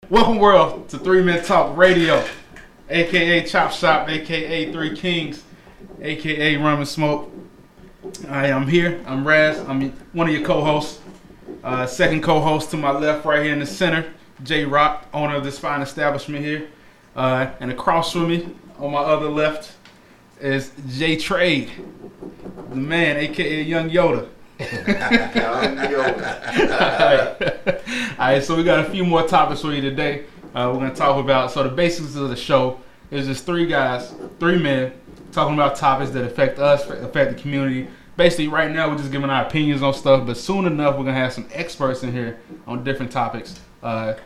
Welcome, world, to 3 Minute Talk Radio, aka Chop Shop, aka Three Kings, aka Rum and Smoke. I am here. I'm Razz. I'm one of your co-hosts. Second co-host to my left, right here in the center, J Rock, owner of this fine establishment here. And across from me, on my other left, is J Trade, the man, aka Young Yoda. Alright, so we got a few more topics for you today. We're going to talk about, so the basics of the show is just three men, talking about topics that affect us, affect the community. Basically, right now, we're just giving our opinions on stuff, but soon enough, we're going to have some experts in here on different topics to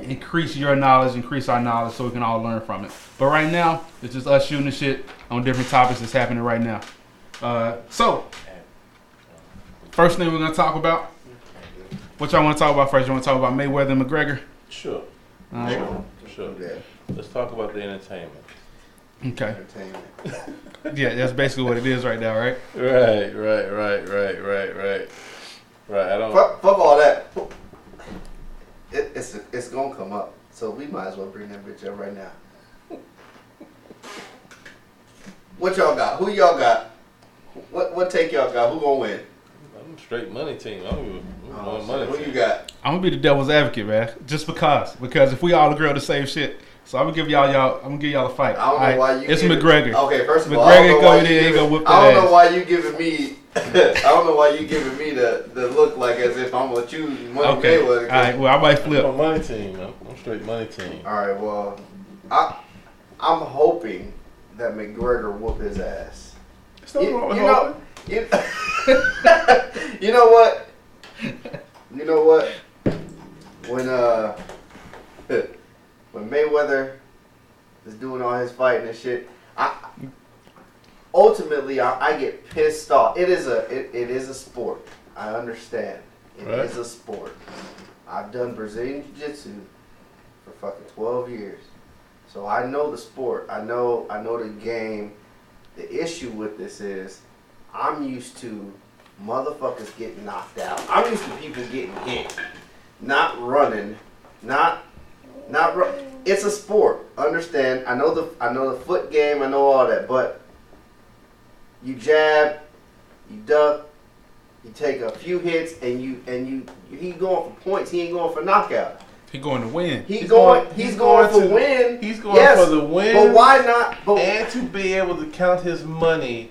increase your knowledge, increase our knowledge, so we can all learn from it. But right now, it's just us shooting the shit on different topics that's happening right now. So, first thing we're going to talk about, what y'all want to talk about first? You want to talk about Mayweather and McGregor? Sure. Sure. Let's talk about the entertainment. Okay. Yeah, that's basically what it is right now, right? Right. I don't. Fuck all that. It's gonna come up, so we might as well bring that bitch up right now. What y'all got? Who y'all got? What take y'all got? Who gonna win? I'm straight money team. I'm money Who team. you got? I'm gonna be the devil's advocate, man. Just because if we all agree on the same shit, so I'm gonna give y'all a fight. I don't know why you. It's McGregor. Okay, first of all, McGregor go there, he gonna whip that I don't know ass. why you giving me. I don't know why you giving me the look like as if I'm gonna choose Money Okay. Mayweather. All right. Well, I might flip. I'm money team. I'm straight money team. All right. Well, I'm hoping that McGregor whoop his ass. You know what? You know what? When Mayweather is doing all his fighting and shit, ultimately I get pissed off. It is a sport. I understand. It is a sport. I've done Brazilian Jiu-Jitsu for fucking 12 years. So I know the sport. I know the game. The issue with this is I'm used to motherfuckers getting knocked out. I'm used to people getting hit, not running, not run. It's a sport. Understand? I know the foot game. I know all that, but you jab, you duck, you take a few hits, and he going for points. He ain't going for knockout. He going to win. He's going for win. He's going for the win. But why not? And to be able to count his money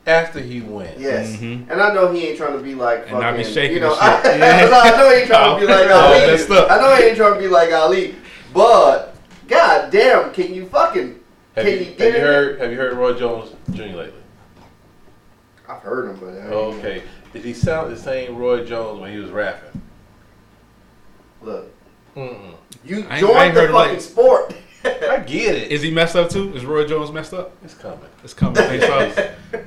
after he wins. Yes. Mm-hmm. And I know he ain't trying to be like fucking, and I be shaking you know, and shit. I know he ain't trying to be like Ali. Messed up. I know he ain't trying to be like Ali. But god damn, can you get in there? Have you heard Roy Jones Jr. lately? I've heard him, but Okay. Did he sound the same Roy Jones when he was rapping? Look. Mm-mm. You I joined heard the fucking sport. I get it. Is he messed up too? Is Roy Jones messed up? It's coming. It's coming.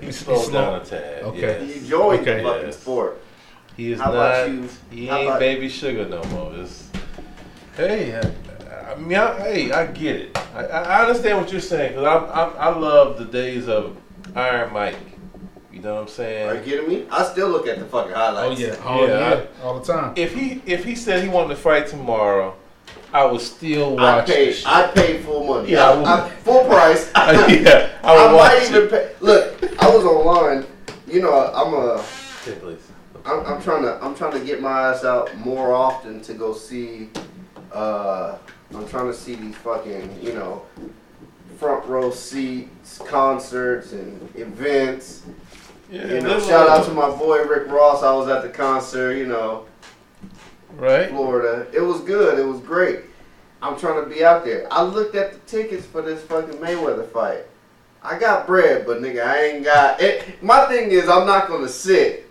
He's slowed down a tad. Okay. You joined Okay. the fucking sport. He is How about not. you? He How ain't about- baby sugar no more. I get it. I understand what you're saying because I love the days of Iron Mike. You know what I'm saying? Are you kidding me? I still look at the fucking Oh highlights. yeah. All the time. If he said he wanted to fight tomorrow, I would still watch. I'd pay full money. Yeah, I full price. I I would watch might even it. pay. Look, I was online. You know, Yeah, please. I'm trying to get my ass out more often to go see. I'm trying to see these fucking, you know, front row seats, concerts and events. Yeah, You know, shout out to my boy Rick Ross. I was at the concert. You know, right. Florida. It was good. It was great. I'm trying to be out there. I looked at the tickets for this fucking Mayweather fight. I got bread, but nigga, I ain't got it. My thing is, I'm not gonna sit.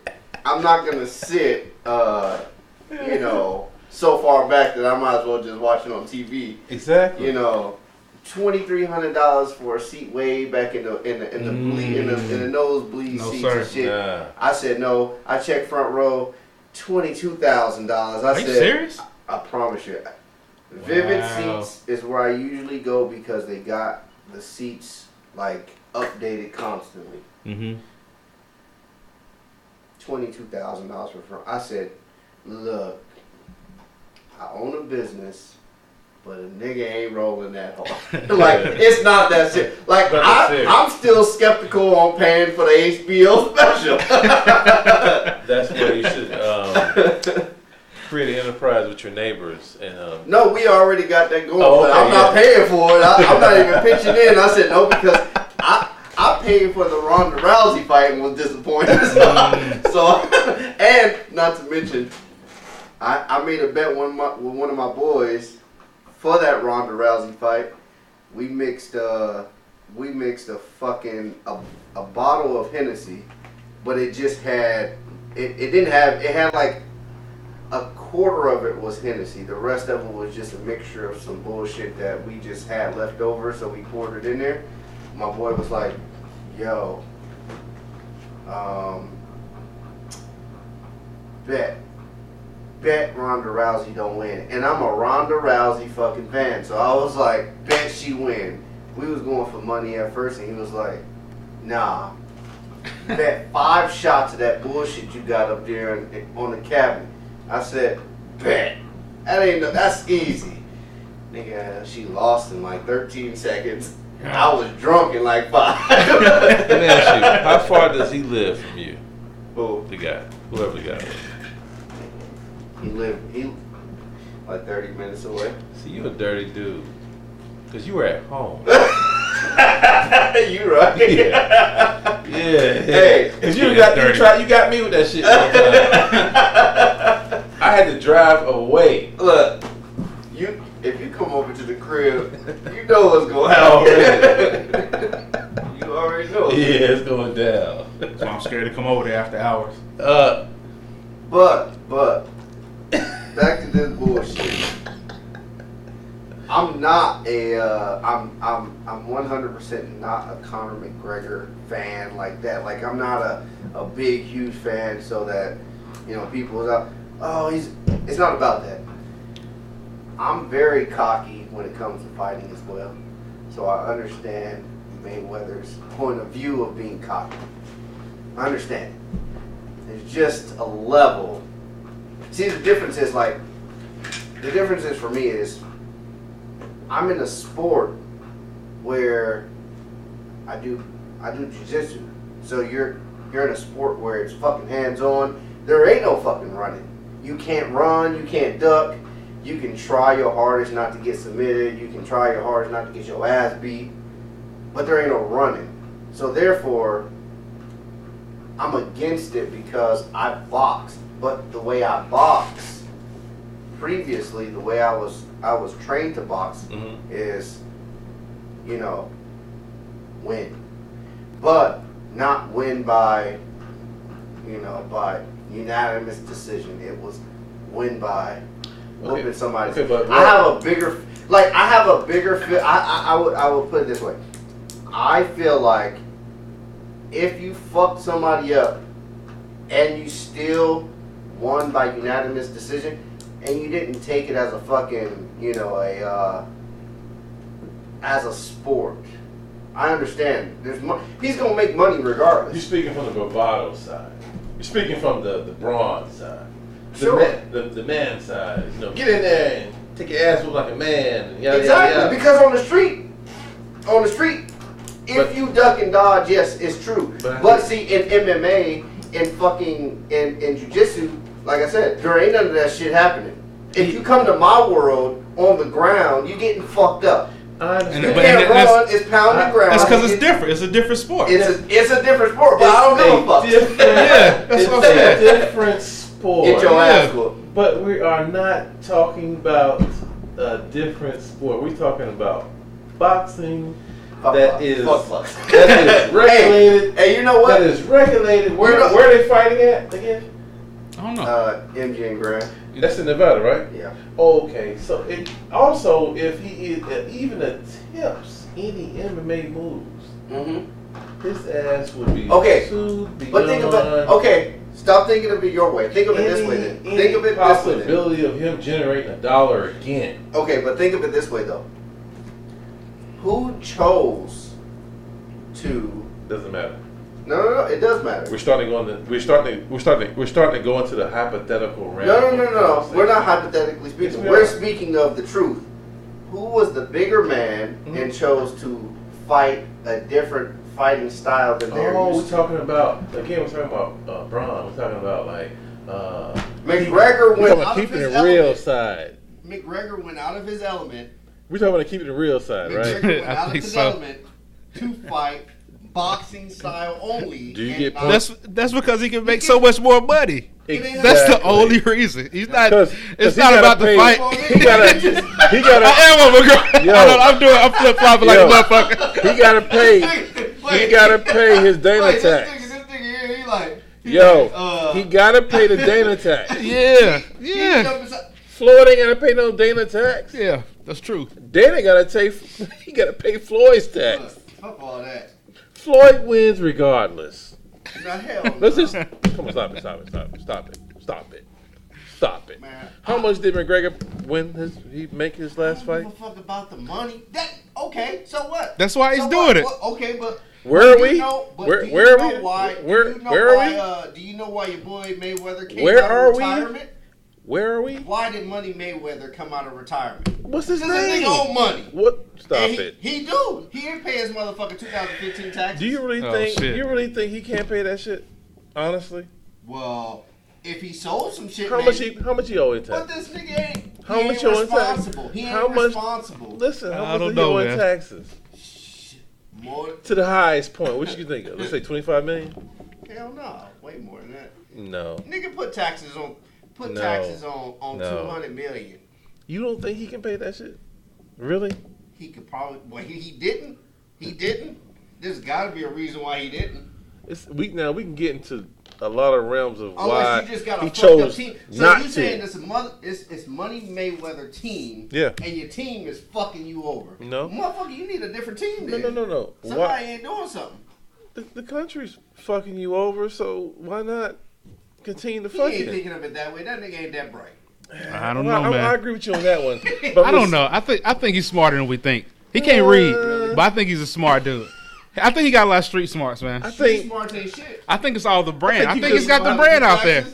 You know, so far back that I might as well just watch it on TV. Exactly. You know, $2,300 for a seat way back in the nosebleed No, seats sir. and shit. Nah. I said no. I checked front row, $22,000. I Are said, you serious? I promise you. Vivid Wow. Seats is where I usually go because they got the seats like updated constantly. Mm-hmm. $22,000 for front. I said, look, I own a business. But a nigga ain't rolling that hard. Like, it's not that serious. Like, I'm still skeptical on paying for the HBO special. That's where you should create an enterprise with your neighbors. And no, we already got that going. But I'm not paying for it. I'm not even pitching in. I said no because I paid for the Ronda Rousey fight and was disappointed. So and not to mention, I made a bet with one of my boys for that Ronda Rousey fight. We mixed a fucking a bottle of Hennessy, but it just had it had like a quarter of it was Hennessy. The rest of it was just a mixture of some bullshit that we just had left over, so we poured it in there. My boy was like, yo, bet Ronda Rousey don't win. And I'm a Ronda Rousey fucking fan, so I was like, bet she win. We was going for money at first, and he was like, nah, bet 5 shots of that bullshit you got up there on the cabinet. I said, bet. That's easy. Nigga, she lost in like 13 seconds. I was drunk in like 5. Let me ask you, how far does he live from you? Who? The guy. Whoever the guy is. He like 30 minutes away. See, you a dirty dude. Because you were at home. You right. Yeah. Hey. Because you got me with that shit one time. I had to drive away. Look, if you come over to the crib, you know what's going to happen. You already know. Yeah, it's going down. So I'm scared to come over there after hours. But back to this bullshit. I'm not I'm 100% not a Connor McGregor fan like that. Like, I'm not a big, huge fan so that, people is out, it's not about that. I'm very cocky when it comes to fighting as well. So I understand Mayweather's point of view of being cocky. I understand it. There's just a level. See, the difference is for me is I'm in a sport where I do jiu-jitsu. So you're in a sport where it's fucking hands-on. There ain't no fucking running. You can't run, you can't duck. You can try your hardest not to get submitted. You can try your hardest not to get your ass beat. But there ain't no running. So therefore, I'm against it because I boxed. But the way I boxed previously, the way I was trained to box is, win. But not win by unanimous decision. It was win by whooping somebody. Okay, but I have a bigger I would put it this way. I feel like if you fucked somebody up and you still won by unanimous decision and you didn't take it as a fucking, as a sport. I understand. He's gonna make money regardless. You're speaking from the bravado side. You're speaking from the brawn side. Sure. The man side. Get in there and take your ass like a man. And yada, exactly. yada, yada. Because on the street, if you duck and dodge, yes, it's true. But see, in MMA, in jiu-jitsu, like I said, there ain't none of that shit happening. If you come to my world on the ground, you're getting fucked up. You can't run, it's pounding ground. That's because it's different. It's a different sport. It's a different sport, but I don't give a fuck. That's what I'm saying. It's a different sport. Get your ass whooped. But we are not talking about a different sport. We're talking about boxing. That is regulated. Hey, you know what? That is regulated. Where are they fighting at again? I don't know. MG and Grant. That's in Nevada, right? Yeah. Okay, so it also, if he even attempts any MMA moves, his ass would be sued beyond. But think about stop thinking of it your way. Think of it this way then. Think of it this way. Possibility of him generating $1 again. Okay, but think of it this way though. Who chose to? Doesn't matter. No, it does matter. We're starting to go into the hypothetical realm. No. We're not hypothetically speaking. We're speaking of the truth. was the bigger man and chose to fight a different fighting style than they're used to? We're talking about Braun. We're talking about like McGregor went out of keeping his it real element. side. McGregor went out of his element. We're talking about keeping it real side, right? McGregor went out of his element to fight boxing style only. Do you get That's because he can make so much more money. Exactly. That's the only reason. He's not. It's he not about pay, the fight. He gotta. I'm flip flopping like a motherfucker. He gotta pay. He gotta pay his Dana tax. This nigga here, he gotta pay the Dana tax. Yeah. Floyd ain't gotta pay no Dana tax. Yeah, that's true. Dana gotta he gotta pay Floyd's tax. Fuck all that. Floyd wins regardless. Now hell. Let's just come on, stop it. Man, how much did McGregor win? He make his last fight? I don't give a fuck about the money. Okay, so what? That's why he's doing it. Okay, but where are we? Where are we? Do you know why your boy Mayweather came out of retirement? Where are we? Why did Money Mayweather come out of retirement? What's his name? Because the nigga owe money. What? Stop it. He do. He didn't pay his motherfucking 2015 taxes. Do you really think? You really think he can't pay that shit? Honestly. Well, if he sold some shit, how much he owe in tax? But this nigga ain't. How much he owe in taxes? He ain't responsible. Listen, how much he owe in taxes? More to the highest point. What you think? Let's say 25 million. Hell no, way more than that. No. Nigga put taxes on. Taxes on 200 million. You don't think he can pay that shit? Really? He could probably. Well, he didn't. He didn't. There's got to be a reason why he didn't. We can get into a lot of realms of why you just got he chose team. So you saying it's Money Mayweather team? Yeah. And your team is fucking you over? No. Motherfucker, you need a different team. Then. No. Somebody ain't doing something. The country's fucking you over, so why not? Continue to fuck He ain't thinking of it that way. That nigga ain't that bright. I don't know, man. I agree with you on that one. But I don't know. I think he's smarter than we think. He can't read, but I think he's a smart dude. I think he got a lot of street smarts, man. I think smart ain't shit. I think it's all the brand. I think he's got the brand out there.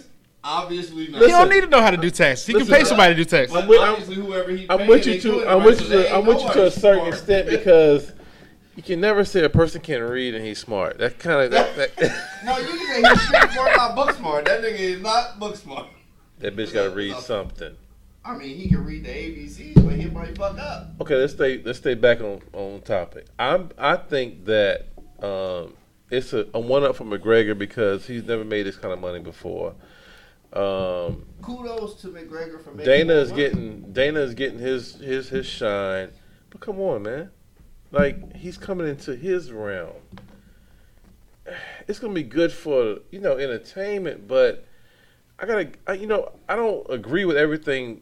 Obviously not. He don't need to know how to do taxes. He can pay somebody to do taxes. Obviously, whoever he I'm with you to a certain extent because you can never say a person can't read and he's smart. That kind of No, you can say he's street smart, not book smart. That nigga is not book smart. That bitch got to read something. I mean, he can read the ABCs, but he might fuck up. Okay, let's stay back on topic. I think that it's a one-up for McGregor because he's never made this kind of money before. Kudos to McGregor for making Dana is getting his shine, but come on, man. Like, he's coming into his realm. It's gonna be good for entertainment, but I don't agree with everything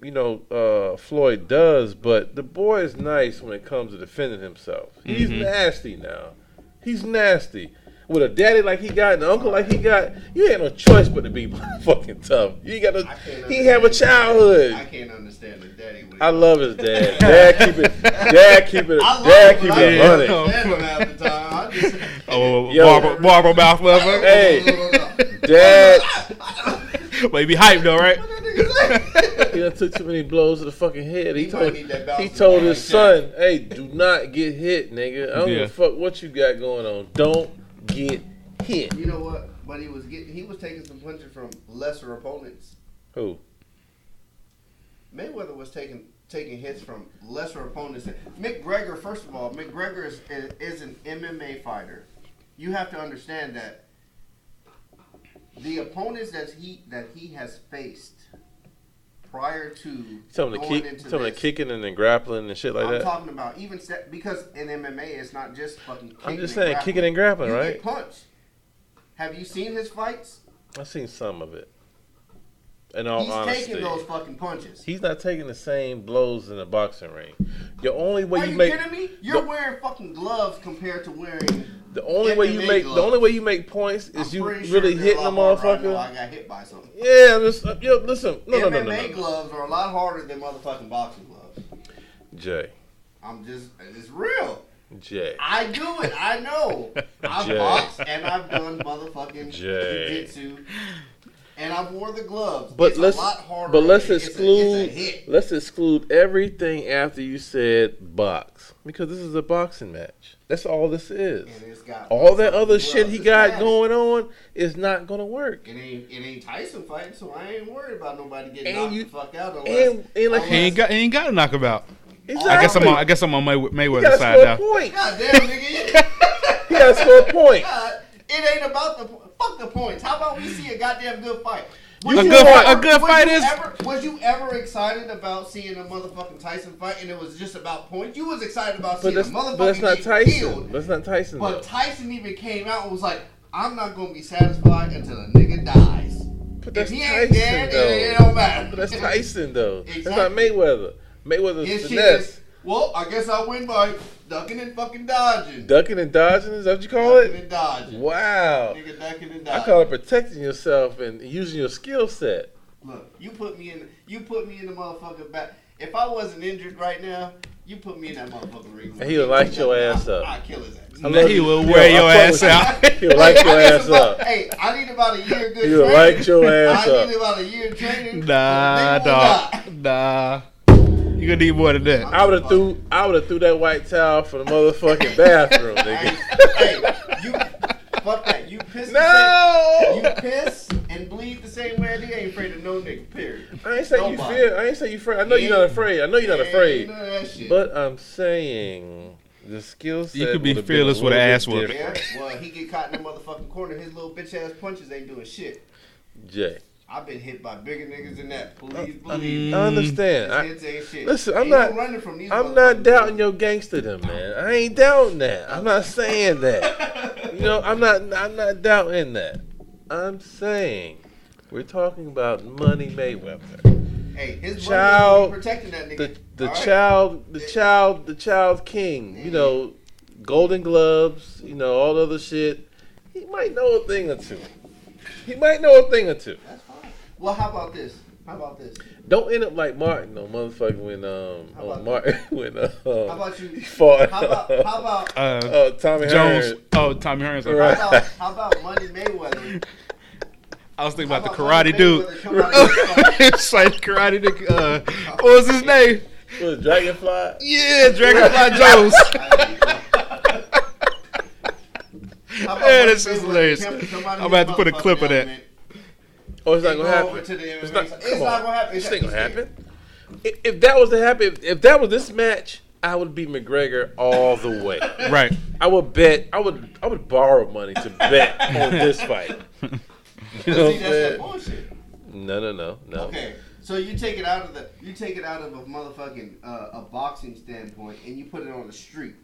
Floyd does, but the boy is nice when it comes to defending himself. He's nasty now. He's nasty. With a daddy like he got and an uncle like he got, you ain't no choice but to be fucking tough. You got to. He have a childhood. I can't understand his daddy. I love his dad. Dad keep it 100. Marble mouth, motherfucker. Hey, Dad. But he be hyped though, right? He done took too many blows to the fucking head. He told his son, "Hey, do not get hit, nigga. I don't give a fuck what you got going on. Don't get hit." You know what? But he was taking some punches from lesser opponents. Who? Mayweather was taking hits from lesser opponents. McGregor, first of all, McGregor is an MMA fighter. You have to understand that the opponents that he has faced prior to kicking and then grappling and shit like that. I'm talking about because in MMA it's not just fucking kicking. I'm just saying kicking and grappling, right? Get punched. Have you seen his fights? I've seen some of it. In all honesty, taking those fucking punches. He's not taking the same blows in a boxing ring. The only way Are you kidding me? You're wearing fucking gloves compared to wearing. The only way you make points is you really hitting the motherfucker. I got hit by something. Yeah, listen. No. MMA gloves are a lot harder than motherfucking boxing gloves. Jay. It's real. Jay. I do it. I know. I've boxed and I've done motherfucking jiu-jitsu. and I wore the gloves. But it's let's a lot harder. but let's it's exclude everything after you said box, because this is a boxing match. That's all this is. And it's got all that other shit he got going on is not gonna work. It ain't Tyson fighting, so I ain't worried about nobody getting And knocked the fuck out. He ain't got to knock him out. Exactly. I guess I'm on Mayweather's side now. Point. God damn, nigga. He got to score a point. God, it ain't about fuck the points. How about we see a goddamn good fight? A good fight is. Was you ever excited about seeing a motherfucking Tyson fight and it was just about points? You was excited about seeing a motherfucking But that's not Tyson. killed. That's not Tyson. But Tyson even came out and was like, I'm not gonna be satisfied until a nigga dies. But that's if he Tyson, ain't dead, though. it don't matter. But that's Tyson, though. Exactly. That's not Mayweather. Mayweather's His finesse. shit is, well, I guess I win by ducking and fucking dodging. Ducking and dodging, is that what you call Ducking it? and dodging. Wow. Nigga ducking and dodging. I call it protecting yourself and using your skill set. Look, you put me in the motherfucking back. If I wasn't injured right now, you put me in that motherfucking ring. And he'll light your ass up. I'll kill his ass. He will wear your ass out. He'll light your ass up. Hey, I need about a year of good He'll training. light your ass I up. need about a year of training. Nah, you gonna need more than that. I would have threw that white towel for the motherfucking bathroom, nigga. Hey, you fuck that. You piss. No. You piss and bleed the same way. You ain't afraid of no nigga. Period. I ain't say you fear. I ain't say you afraid. I know you're not afraid. None of that shit. But I'm saying the skill set. You could be fearless with an ass whooping. Yeah. Well, he get caught in the motherfucking corner. His little bitch ass punches ain't doing shit. Jay. I've been hit by bigger niggas than that. Please believe me. I understand. His hits ain't shit. Listen, I'm not doubting your gangsterdom, man. I ain't doubting that. I'm not saying that. I'm not doubting that. I'm saying we're talking about Money Mayweather. Hey, his child, protecting that nigga. The child king. Golden Gloves. All the other shit. He might know a thing or two. That's fine. Well, how about this? Don't end up like Martin on motherfucking when how about you? He fought. How about Tommy Jones? Hearns. Oh, Tommy Hearns. Right. How about Money Mayweather? I was thinking about the karate dude. It's like karate dude. What was his name? Was it Dragonfly? Yeah, Dragonfly Jones. Man, this is hilarious. I'm about to put a clip of that. Oh, it's not gonna happen. It's not gonna happen. This ain't gonna happen. If that was to happen, if that was this match, I would beat McGregor all the way. Right. I would bet. I would borrow money to bet on this fight. See, that's that bullshit. No. Okay, so you take it out of a motherfucking a boxing standpoint, and you put it on the street.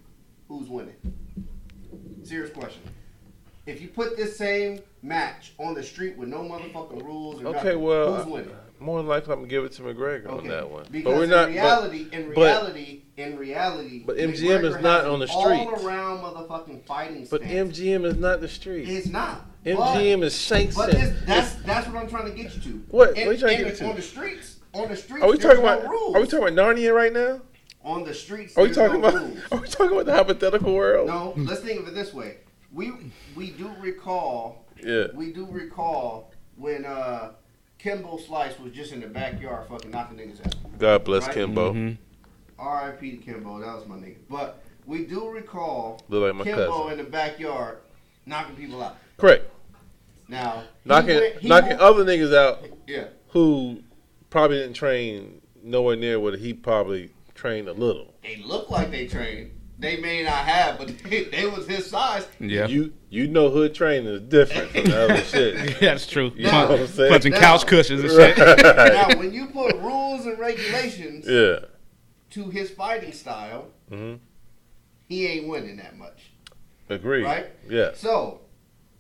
Who's winning? Serious question. If you put this same match on the street with no motherfucking rules or nothing, who's winning? More than likely, I'm gonna give it to McGregor on that one. Because but we're not. In reality, but MGM is not on the street. All around motherfucking fighting. But MGM is not the street. It's not. MGM is sanctioned. But that's what I'm trying to get you to. What are you trying to get you to? On the streets. Are we talking about Narnia right now? On the streets. Are we talking about the hypothetical world? No. Let's think of it this way. We do recall. Yeah. We do recall when Kimbo Slice was just in the backyard fucking knocking niggas out. God bless Kimbo. Mm-hmm. R.I.P. to Kimbo. That was my nigga. But we do recall like Kimbo cousin. in the backyard knocking people out. Correct. Now knocking other niggas out. Yeah. Who probably didn't train nowhere near what he probably trained a little. They look like they trained. They may not have, but they was his size. Yeah. You know hood training is different from the other shit. Yeah, that's true. You know what I'm saying? Punching couch cushions and shit. Now, when you put rules and regulations to his fighting style, he ain't winning that much. Agreed. Right? Yeah. So,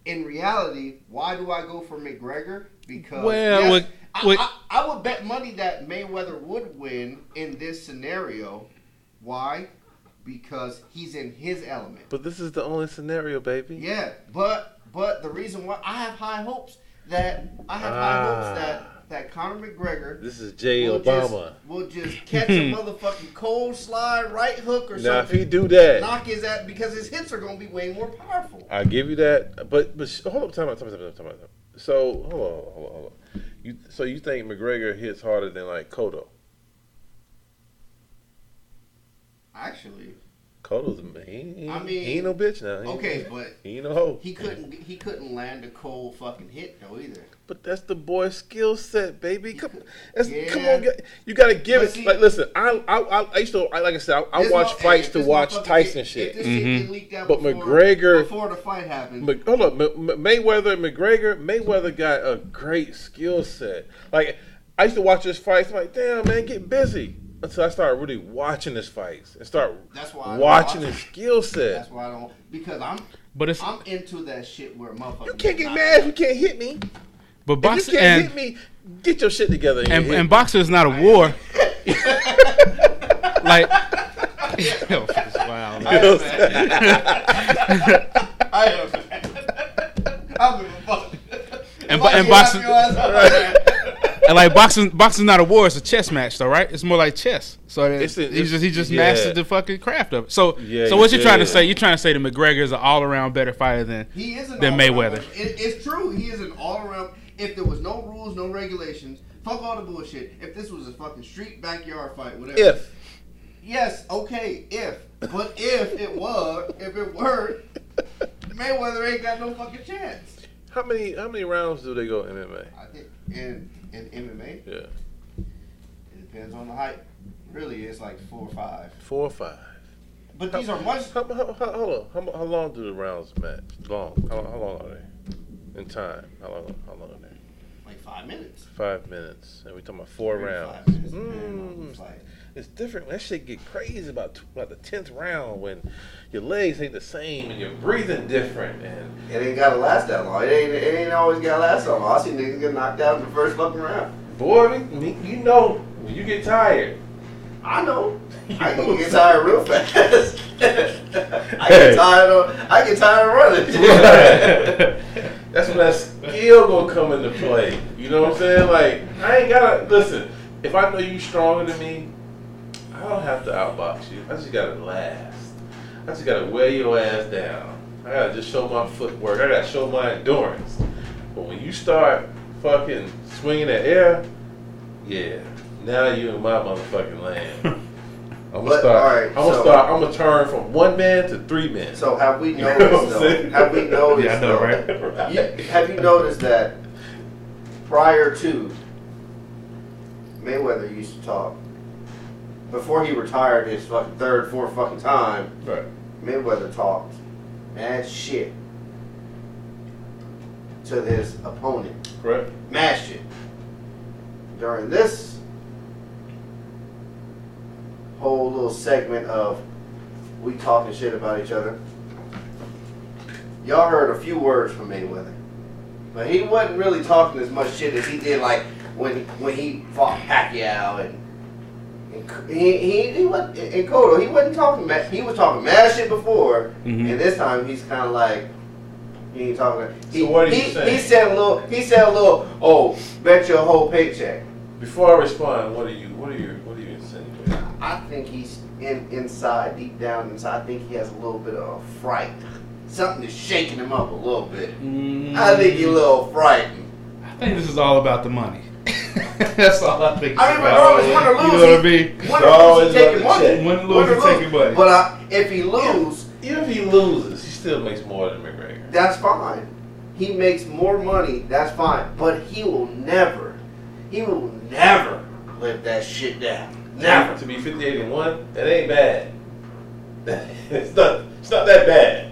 in reality, why do I go for McGregor? Because I would bet money that Mayweather would win in this scenario. Why? Because he's in his element. But this is the only scenario, baby. Yeah, but the reason why I have high hopes that Connor McGregor. This is Obama. Will just catch a motherfucking cold slide right hook or something. Now if he do that, knock his ass because his hits are gonna be way more powerful. I give you that. But hold up, time out. So hold on. You think McGregor hits harder than like Cotto? Actually, Cotto's he ain't no bitch now. He ain't no hoe. He couldn't land a cold fucking hit though either. But that's the boy's skill set, baby. Come on, you gotta give it. Like, listen, I used to, like I said, I watch fights to watch Tyson shit. If this shit get leaked out but McGregor before the fight happened. Hold on, Mayweather got a great skill set. Like, I used to watch his fights. I'm like, damn man, get busy. Until I started really watching his fights and start watching his skill set. That's why I don't, because I'm into that shit where motherfuckers. You can't get mad if you can't hit me. But boxing, if you can't hit me, get your shit together. And boxing is not a war. Like, wow. And boxing. And like boxing's not a war; it's a chess match, though, right? It's more like chess. So he just mastered the fucking craft of it. So what you're trying to say? You're trying to say that McGregor is an all-around better fighter than Mayweather. It's true. He is an all-around. If there was no rules, no regulations, fuck all the bullshit. If this was a fucking street backyard fight, whatever. But if it were, Mayweather ain't got no fucking chance. How many rounds do they go in MMA? I think in MMA, yeah, it depends on the height. Really, it's like 4 or 5. 4 or 5. But these are much. Hold on. How long do the rounds match? Long. How long are they in time? How long are they? Like 5 minutes. 5 minutes, and we talking about 4 rounds. 5 minutes, It's different. That shit get crazy about the 10th round when your legs ain't the same and you're breathing different. And it ain't gotta last that long. It ain't always gotta last that long. I see niggas get knocked out in the first fucking round. Boy, you know when you get tired. I know. I can get tired real fast. I get tired of running. That's when that skill gonna come into play. You know what I'm saying? Like, I ain't gotta listen. If I know you stronger than me, I don't have to outbox you. I just gotta last. I just gotta wear your ass down. I gotta just show my footwork. I gotta show my endurance. But when you start fucking swinging the air, yeah, now you in my motherfucking land. I'm gonna turn from 1 man to 3 men. So have we noticed Have you noticed that prior to Mayweather used to talk before he retired his fucking 3rd, 4th fucking time. Right. Mayweather talked mad shit to his opponent. Correct. Mad shit. During this whole little segment of we talking shit about each other, y'all heard a few words from Mayweather, but he wasn't really talking as much shit as he did like when he fought Pacquiao and he wasn't in Cotto. He wasn't talking mad. He was talking mad shit before, and this time he's kind of like he ain't talking. So what are you saying? He said a little. Oh, bet your whole paycheck. Before I respond, what are you insinuating? I think he's inside, deep down inside. I think he has a little bit of a fright. Something is shaking him up a little bit. I think he's a little frightened. I think this is all about the money. That's all I think. I mean, regardless, win or lose, you know what I mean? Win or lose, he's taking money. Win or lose, he's taking money. But if he loses, even if he loses, he still makes more than McGregor. That's fine. He makes more money. That's fine. But he will never live that shit down. Never. To be 58-1, that ain't bad. It's not that bad.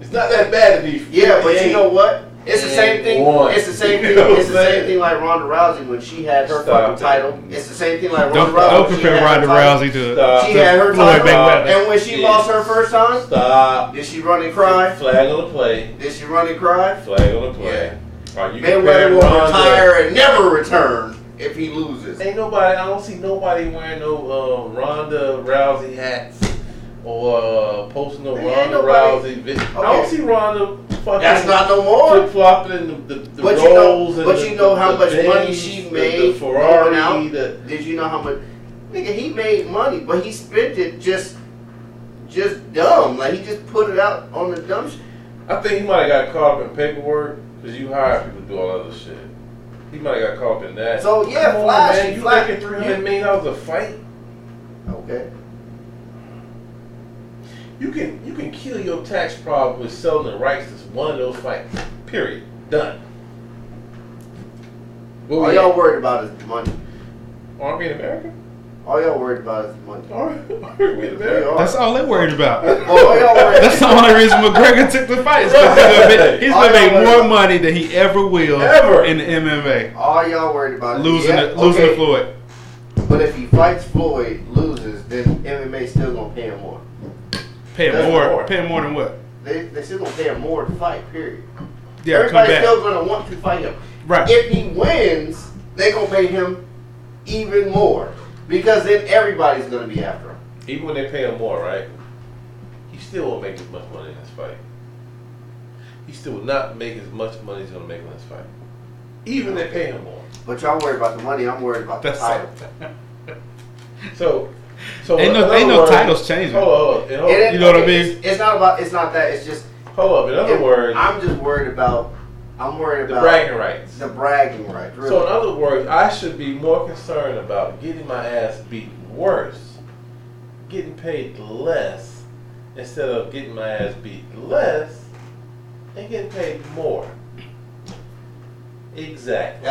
It's not that bad to be 58. Yeah, but you know what? It's the same thing. It's the same thing. It's the same thing like RondaRousey when she had her fucking title. It's the same thing like Ronda Rousey. Don't compare Ronda Rousey to. She had her title, and when she lost her first time, did she run and cry? Flag on the play. Did she run and cry? Flag on the play. Yeah. Mayweather will retire and never return if he loses. I don't see nobody wearing no Ronda Rousey hats or posting no Ronda Rousey. Okay. I don't see Ronda fucking. That's not no more. Flip flopping in the but rolls. You know how much money she made. The Ferrari. Did you know how much? Nigga, he made money, but he spent it just dumb. Like he just put it out on the dumb shit. I think he might have got caught up in paperwork Because you hire people to do all other shit. He might have got caught up in that. So yeah, Come Flash. on, man. You making $300 million a fight? Okay. You can kill your tax problem with selling the rights to one of those fights. Period. Done. All y'all worried about is the money. Aren't we in America? All y'all worried about is the money. Aren't we in America? That's all they're worried about. All y'all worried That's the only reason McGregor took the fight. He's gonna make more money than he ever will in the MMA. All y'all worried about losing to Floyd. But if he fights Floyd, loses, then MMA still gonna pay him more. Pay him more. Pay him more than what? They still gonna pay him more to fight. Period. Yeah, everybody's still gonna want to fight him. Right. If he wins, they gonna pay him even more because then everybody's gonna be after him. Even when they pay him more, right? He still won't make as much money in this fight. He still will not make as much money as he's gonna make in this fight. Even if they pay him more. But y'all worried about the money. I'm worried about the title. So ain't no titles changing. Hold on. You know what I mean? It's not that. It's just. Hold up. In other words, I'm just worried about. the bragging rights. The bragging rights. Really. So in other words, I should be more concerned about getting my ass beat worse, getting paid less, instead of getting my ass beat less and getting paid more. Exactly.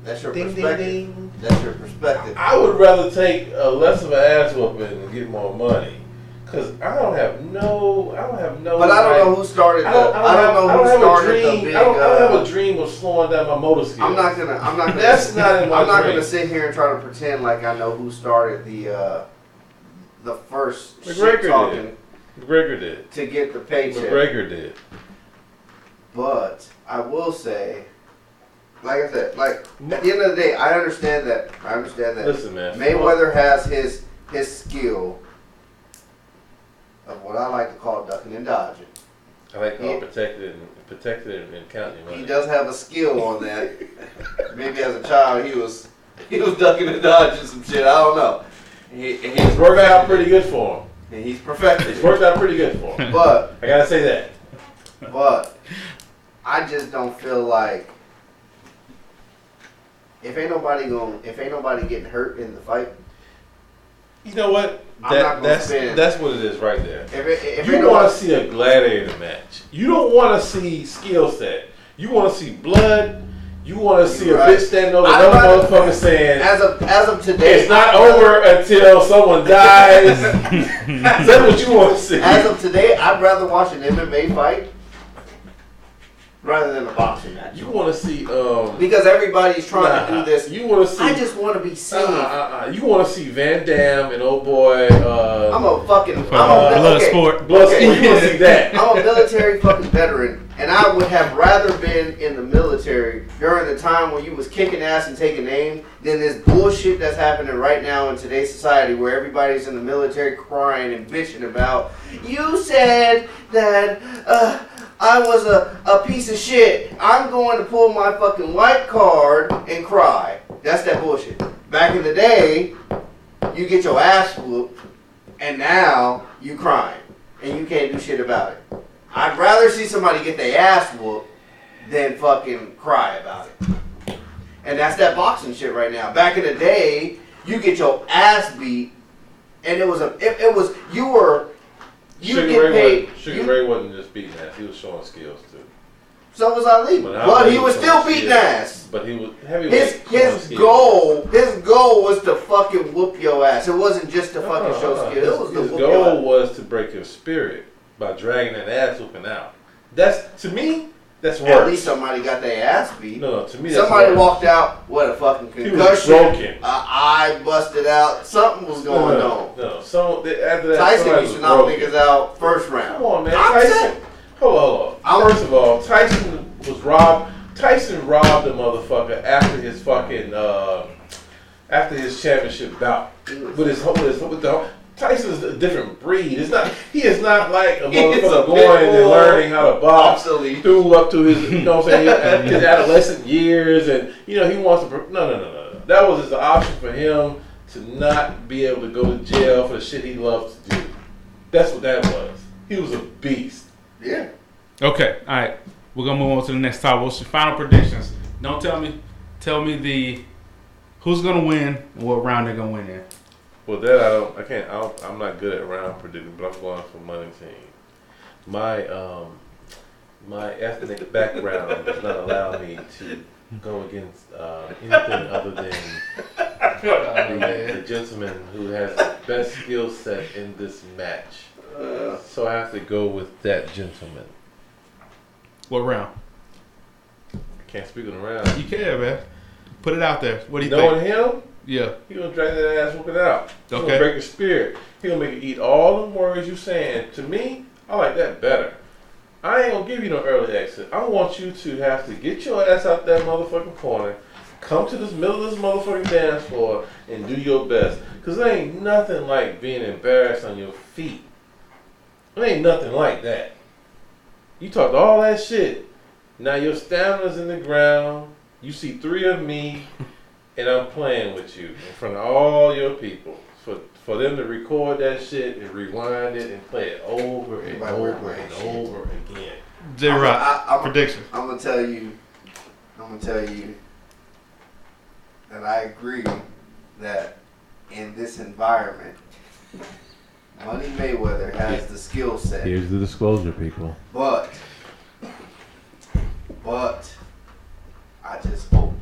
That's your ding, perspective. ding, ding. That's your perspective. I would rather take a less of an ass whooping and get more money, cause I don't have no. But I don't know who started the. I don't have a dream of slowing down my motor skills. I'm not gonna. That's not in my I'm not dream. gonna sit here and try to pretend like I know who started the first shit talking. McGregor did. To get the paycheck. McGregor did. But I will say, like I said, at the end of the day, I understand that. Listen, man. Mayweather has his skill of what I like to call ducking and dodging. I like to call protected and counting money. He does have a skill on that. Maybe as a child he was ducking and dodging some shit. I don't know. He's worked out pretty good for him. And he's perfected. It's worked out pretty good for him. But I gotta say that. But I just don't feel like if ain't nobody getting hurt in the fight. You know what? That's what it is right there. If you want to see a gladiator match. You don't want to see skill set. You want to see blood. You want to see a bitch standing over another motherfucker saying, as of today, it's not over until someone dies. Is that what you want to see? As of today, I'd rather watch an MMA fight rather than a boxing match. You want to see because everybody's trying to do this. You want to see? I just want to be safe. You want to see Van Damme and old boy. Blood sport. Blood sport. You want to see that? I'm a military fucking veteran, and I would have rather been in the military during the time when you was kicking ass and taking aim than this bullshit that's happening right now in today's society where everybody's in the military crying and bitching about. You said that. I was a piece of shit. I'm going to pull my fucking white card and cry. That's that bullshit. Back in the day, you get your ass whooped, and now you crying, and you can't do shit about it. I'd rather see somebody get their ass whooped than fucking cry about it. And that's that boxing shit right now. Back in the day, you get your ass beat, and Sugar Ray wasn't just beating ass; he was showing skills too. So was Ali, but he was still beating ass. But he was his goal was to fucking whoop your ass. It wasn't just to fucking show skills. His goal was to break your spirit by dragging that ass whooping out. That's to me. That's worse. At least somebody got their ass beat. No, to me that's somebody worse. Walked out with a fucking concussion. He was broken. Eye busted out. Something was going on. No. After that, Tyson used to knock niggas out first round. Come on, man. Tyson. Hold on. First of all, Tyson was robbed. Tyson robbed the motherfucker after his fucking after his championship bout with the. Tyson's a different breed. He is not like a motherfucker going and learning how to box through up to his, you know what I'm saying, his adolescent years, and he wants to. No. That was just an option for him to not be able to go to jail for the shit he loves to do. That's what that was. He was a beast. Yeah. Okay. All right. We're gonna move on to the next topic. What's your final predictions? Don't tell me. Tell me who's gonna win and what round they're gonna win in. Well, that I can't. I'm not good at round predicting, but I'm going for money team. My ethnic background does not allow me to go against anything other than the gentleman who has the best skill set in this match. So I have to go with that gentleman. What round? Can't speak on the round. You can, man. Put it out there. What do you Knowing think? him, Yeah. he gonna drag that ass whooping out. He Okay. gonna break your spirit. He gonna make you eat all them words you saying. To me, I like that better. I ain't gonna give you no early exit. I want you to have to get your ass out that motherfucking corner, come to this middle of this motherfucking dance floor, and do your best. Cause there ain't nothing like being embarrassed on your feet. There ain't nothing like that. You talked all that shit. Now your stamina's in the ground. You see 3 of me, and I'm playing with you in front of all your people. For them to record that shit and rewind it and play it over and over and over again. J-Rock, prediction. I'm gonna tell you that I agree that in this environment, Money Mayweather has the skill set. Here's the disclosure, people. But I just hope.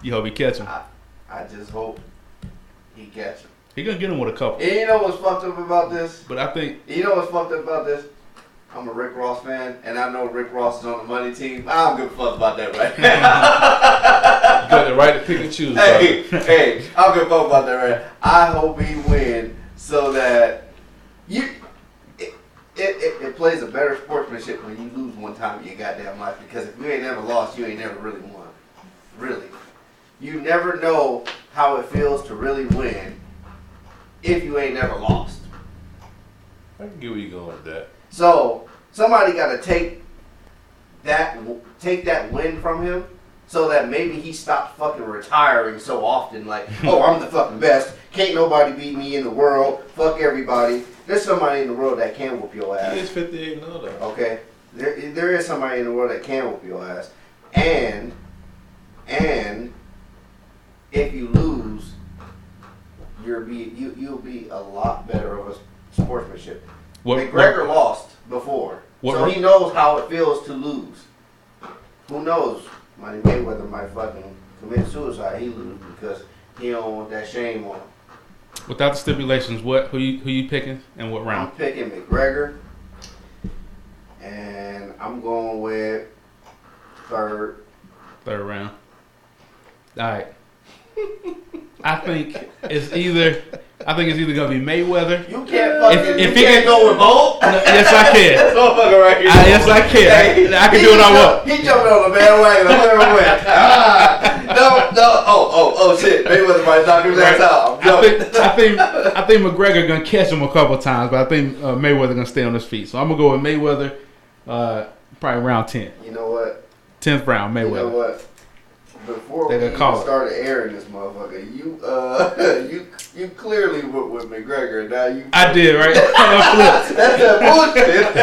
You hope he catch him. I just hope he catch him. He gonna get him with a couple. And you know what's fucked up about this? But I think I'm a Rick Ross fan, and I know Rick Ross is on the money team. I don't give a fuck about that right now. You got the right to pick and choose. Hey, I don't give a fuck about that right now. I hope he win so that it plays a better sportsmanship when you lose one time in your goddamn life. Because if you ain't never lost, you ain't never really won. Really. You never know how it feels to really win if you ain't never lost. I can get where you going with that. So somebody got to take that win from him, so that maybe he stops fucking retiring so often. Like, oh, I'm the fucking best. Can't nobody beat me in the world. Fuck everybody. There's somebody in the world that can whoop your ass. He is 58 now, though. Okay, there is somebody in the world that can whoop your ass, and if you lose, you'll be a lot better of a sportsmanship. McGregor lost before, so he knows how it feels to lose. Who knows? Money Mayweather might fucking commit suicide. He lose because he don't want that shame on him. Without the stipulations, who you picking and what round? I'm picking McGregor, and I'm going with third round. All right. I think it's either gonna be Mayweather. You can't fucking. If you can't go with both. No, yes, I can. This motherfucker right here. Yes, I can. Hey, I can do what I want. He jumping on the bandwagon. Whoever went. No. Oh shit. Mayweather might knock his ass out. I think McGregor gonna catch him a couple times, but I think Mayweather gonna stay on his feet. So I'm gonna go with Mayweather. Probably round 10. You know what? 10th round, Mayweather. You know what? Before we even started airing this motherfucker, you clearly went with McGregor. Now you. I did, right? That's that bullshit.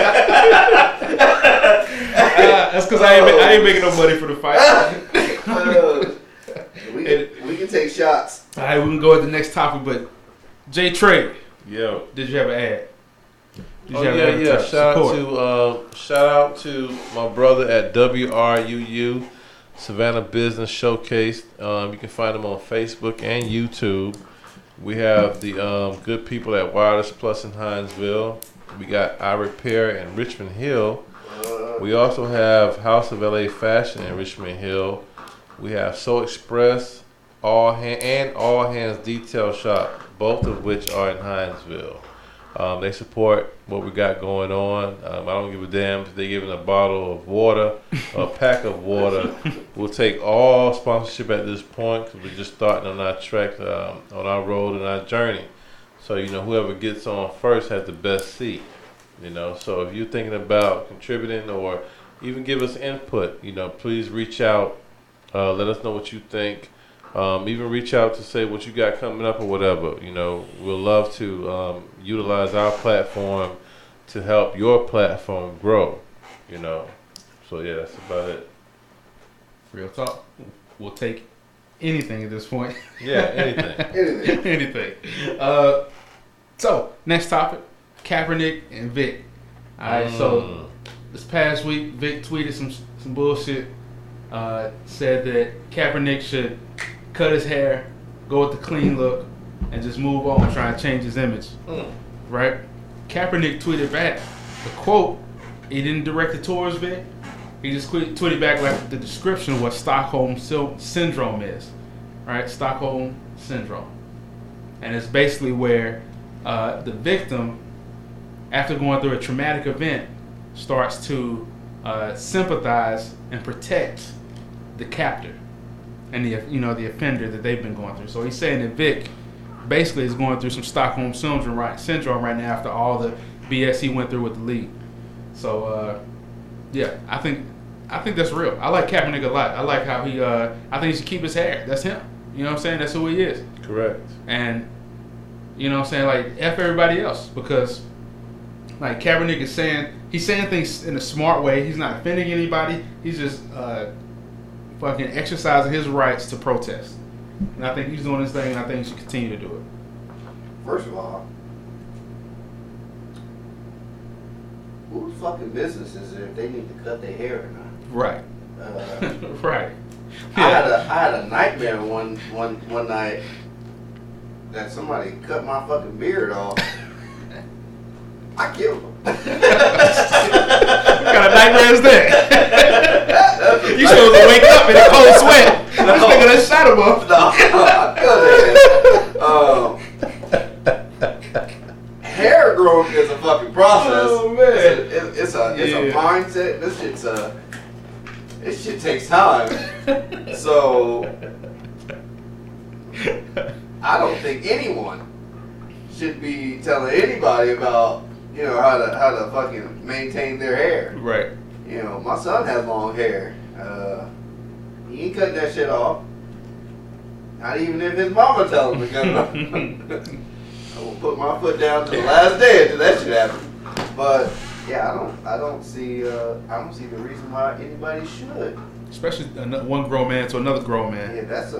That's because I ain't making no money for the fight. We can take shots. All right, we can go with the next topic, but J Trey. Yo. Did you have an ad? Yeah. Shout out to my brother at WRUU. Savannah Business Showcase. You can find them on Facebook and YouTube. We have the good people at Wireless Plus in Hinesville. We got iRepair in Richmond Hill. We also have House of LA Fashion in Richmond Hill. We have So Express All Hands Detail Shop, both of which are in Hinesville. They support what we got going on. I don't give a damn if they're giving a bottle of water, a pack of water. We'll take all sponsorship at this point because we're just starting on our track, on our road and our journey. So, whoever gets on first has the best seat. So if you're thinking about contributing or even give us input, please reach out. Let us know what you think. Even reach out to say what you got coming up or whatever. We'll love to utilize our platform to help your platform grow. So yeah, that's about it. Real talk. We'll take anything at this point. Yeah, anything. Anything. So next topic, Kaepernick and Vick. All right. So this past week, Vick tweeted some bullshit. Said that Kaepernick should cut his hair, go with the clean look, and just move on, try to change his image. Right? Kaepernick tweeted back the quote. He didn't direct it towards Vick. He just tweeted back like the description of what Stockholm Syndrome is. Right? Stockholm Syndrome. And it's basically where the victim, after going through a traumatic event, starts to sympathize and protect the captor and the offender that they've been going through. So he's saying that Vick basically is going through some Stockholm Syndrome right now after all the BS he went through with the league. So yeah, I think that's real. I like Kaepernick a lot. I like how he I think he should keep his hair. That's him. You know what I'm saying? That's who he is. Correct. And you know what I'm saying, like F everybody else, because like Kaepernick is saying things in a smart way. He's not offending anybody. He's just fucking exercising his rights to protest. And I think he's doing his thing, and I think he should continue to do it. First of all, whose fucking business is it if they need to cut their hair or not? Right. Right. Yeah. I had a nightmare one night that somebody cut my fucking beard off. I killed him. What kind of nightmare is that? You supposed to wake up in a cold sweat. This nigga done shot him up. Hair growth is a fucking process. Oh man, it's a mindset. This shit takes time. So I don't think anyone should be telling anybody about how to fucking maintain their hair. Right. My son has long hair. He ain't cutting that shit off. Not even if his mama tells him to cut it off. I will put my foot down to the last day until that shit happens. But yeah, I don't see the reason why anybody should. Especially one grown man to another grown man. Yeah, that's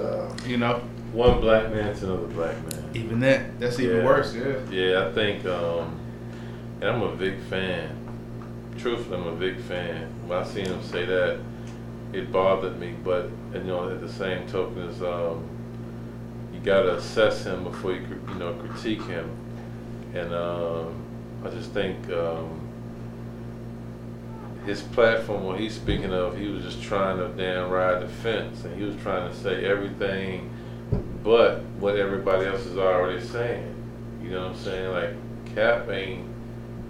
one black man to another black man. Even that's even worse. Yeah. Yeah, I think, and I'm a Vick fan. Truthfully, I'm a Vick fan. When I seen him say that, it bothered me. But at the same token, is you gotta assess him before you critique him. And I just think his platform, what he's speaking of, he was just trying to damn ride the fence, and he was trying to say everything but what everybody else is already saying. You know what I'm saying? Like Cap ain't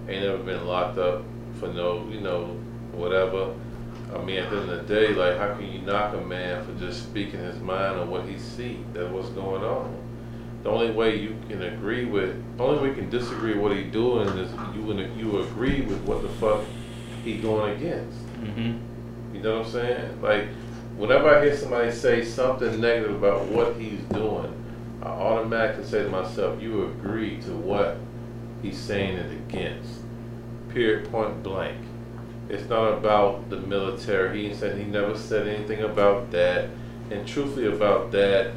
never been locked up for no, whatever. I mean, at the end of the day, like, how can you knock a man for just speaking his mind on what he sees? That's what's going on. The only way you can disagree with what he's doing is you agree with what the fuck he going against. Mm-hmm. You know what I'm saying? Like, whenever I hear somebody say something negative about what he's doing, I automatically say to myself, you agree to what he's saying it against. Period, point blank. It's not about the military. He never said anything about that. And truthfully about that,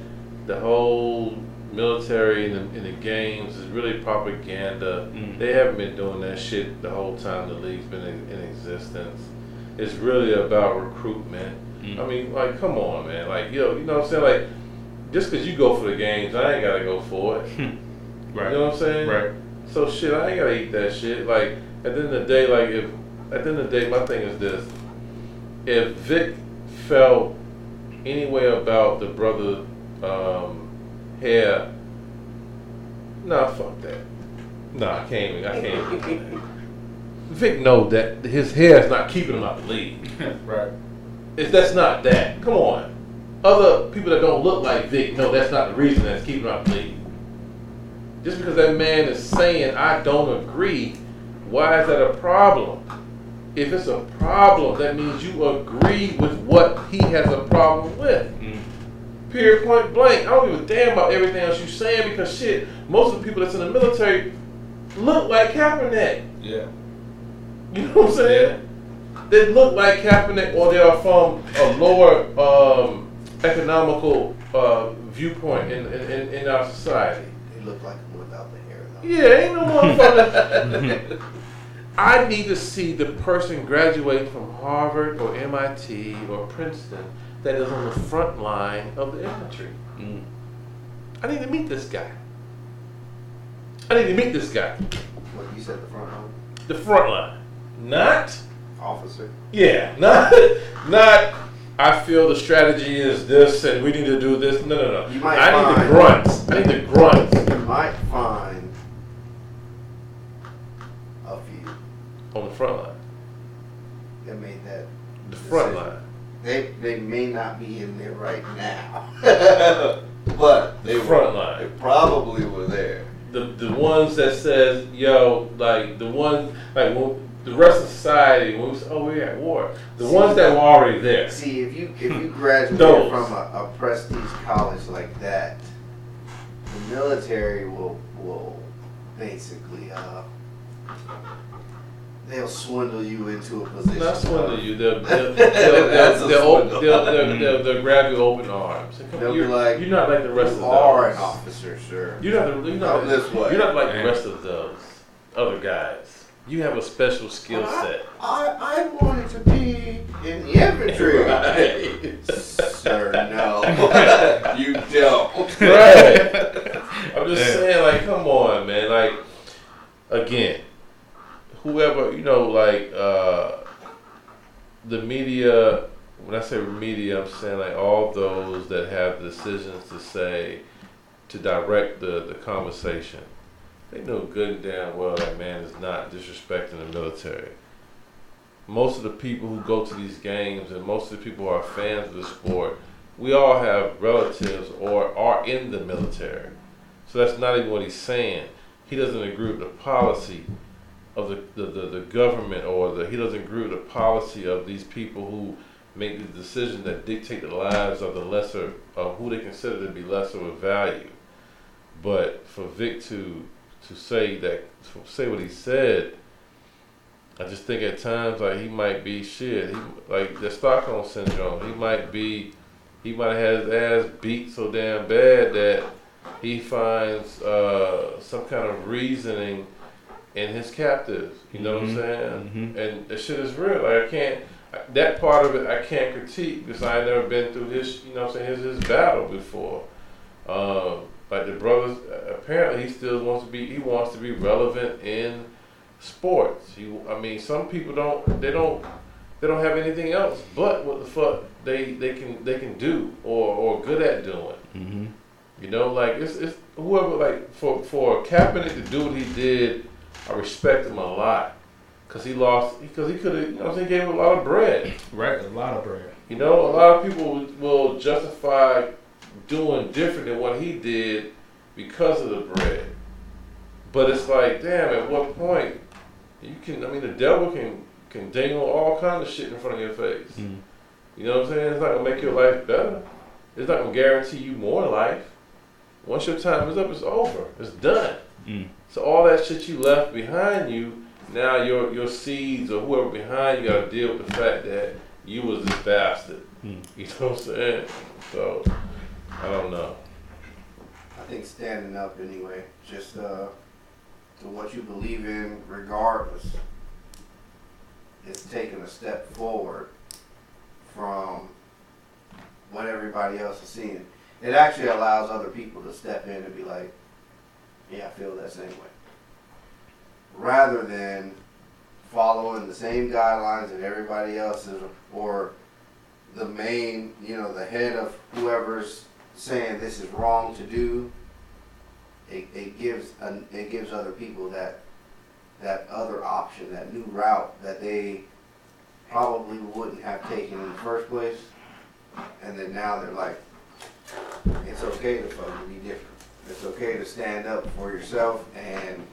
the whole military and the games is really propaganda. They haven't been doing that shit the whole time the league's been in existence. It's really about recruitment. I mean, like, come on, man. Like, you know what I'm saying? Like, just because you go for the games, I ain't got to go for it. Right. You know what I'm saying? Right. So, shit, I ain't got to eat that shit. Like, at the end of the day, my thing is this. If Vick felt any way about the brother hair, nah, fuck that. Nah, I can't even. Vick know that his hair is not keeping him out the league. Right. That's not that. Come on. Other people that don't look like Vick know that's not the reason that's keeping him out the league. Just because that man is saying, I don't agree, why is that a problem? If it's a problem, that means you agree with what he has a problem with. Period, point blank. I don't give a damn about everything else you're saying, because shit, most of the people that's in the military look like Kaepernick. Yeah. You know what I'm saying? they look like Kaepernick, or they are from a lower economical viewpoint in our society. They look like them without the hair, though. Yeah, ain't no motherfucker. I need to see the person graduating from Harvard or MIT or Princeton that is on the front line of the infantry. Mm. I need to meet this guy. What, you said the front line? The front line. Not officer. Yeah, not I feel the strategy is this and we need to do this. No. You might I need the grunts. You might find a few on the front line. That made that the front line. They may not be in there right now. But the front line. They probably were there. The ones that says, yo, like the ones like when the rest of society when we say, oh, we're at war. The ones that were already there. See, if you graduate from a prestige college like that, the military will basically they'll swindle you into a position. Not swindle you. They'll grab you open arms. They'll be like, you're not like the rest of those. You are an officer, sir. You're not like the rest of those other guys. You have a special skill set. I wanted to be in the infantry. Right. Sir, no. You don't. Right. I'm just saying, like, come on, man. Like, again, whoever, the media, when I say media, I'm saying, like, all those that have decisions to direct the conversation. They know good and damn well that man is not disrespecting the military. Most of the people who go to these games and most of the people who are fans of the sport, we all have relatives or are in the military. So that's not even what he's saying. He doesn't agree with the policy of the government he doesn't agree with the policy of these people who make the decisions that dictate the lives of the lesser, of who they consider to be lesser of value. But for Vick to say what he said, I just think at times like he might be like the Stockholm syndrome. He might have had his ass beat so damn bad that he finds some kind of reasoning in his captives. You know what I'm saying? Mm-hmm. And the shit is real. Like that part of it I can't critique because I've never been through his, his battle before. Like the brothers, apparently he still wants to be relevant in sports. Some people don't have anything else but what the fuck they can do or good at doing. Mm-hmm. It's whoever, like for Kaepernick to do what he did, I respect him a lot because he could have, he gave a lot of bread. Right, a lot of bread. A lot of people will justify doing different than what he did because of the bread. But it's like, damn, at what point the devil can dangle all kinds of shit in front of your face. Mm. You know what I'm saying? It's not gonna make your life better. It's not gonna guarantee you more life. Once your time is up, it's over. It's done. Mm. So all that shit you left behind you, now your seeds or whoever behind you gotta deal with the fact that you was this bastard. Mm. You know what I'm saying? So I don't know. I think standing up anyway, just to what you believe in regardless, is taking a step forward from what everybody else is seeing. It actually allows other people to step in and be like, yeah, I feel that same way. Rather than following the same guidelines that everybody else is, or the main, the head of whoever's saying this is wrong to do. It gives other people that other option, that new route that they probably wouldn't have taken in the first place, and then now they're like, it's okay to fucking be different. It's okay to stand up for yourself and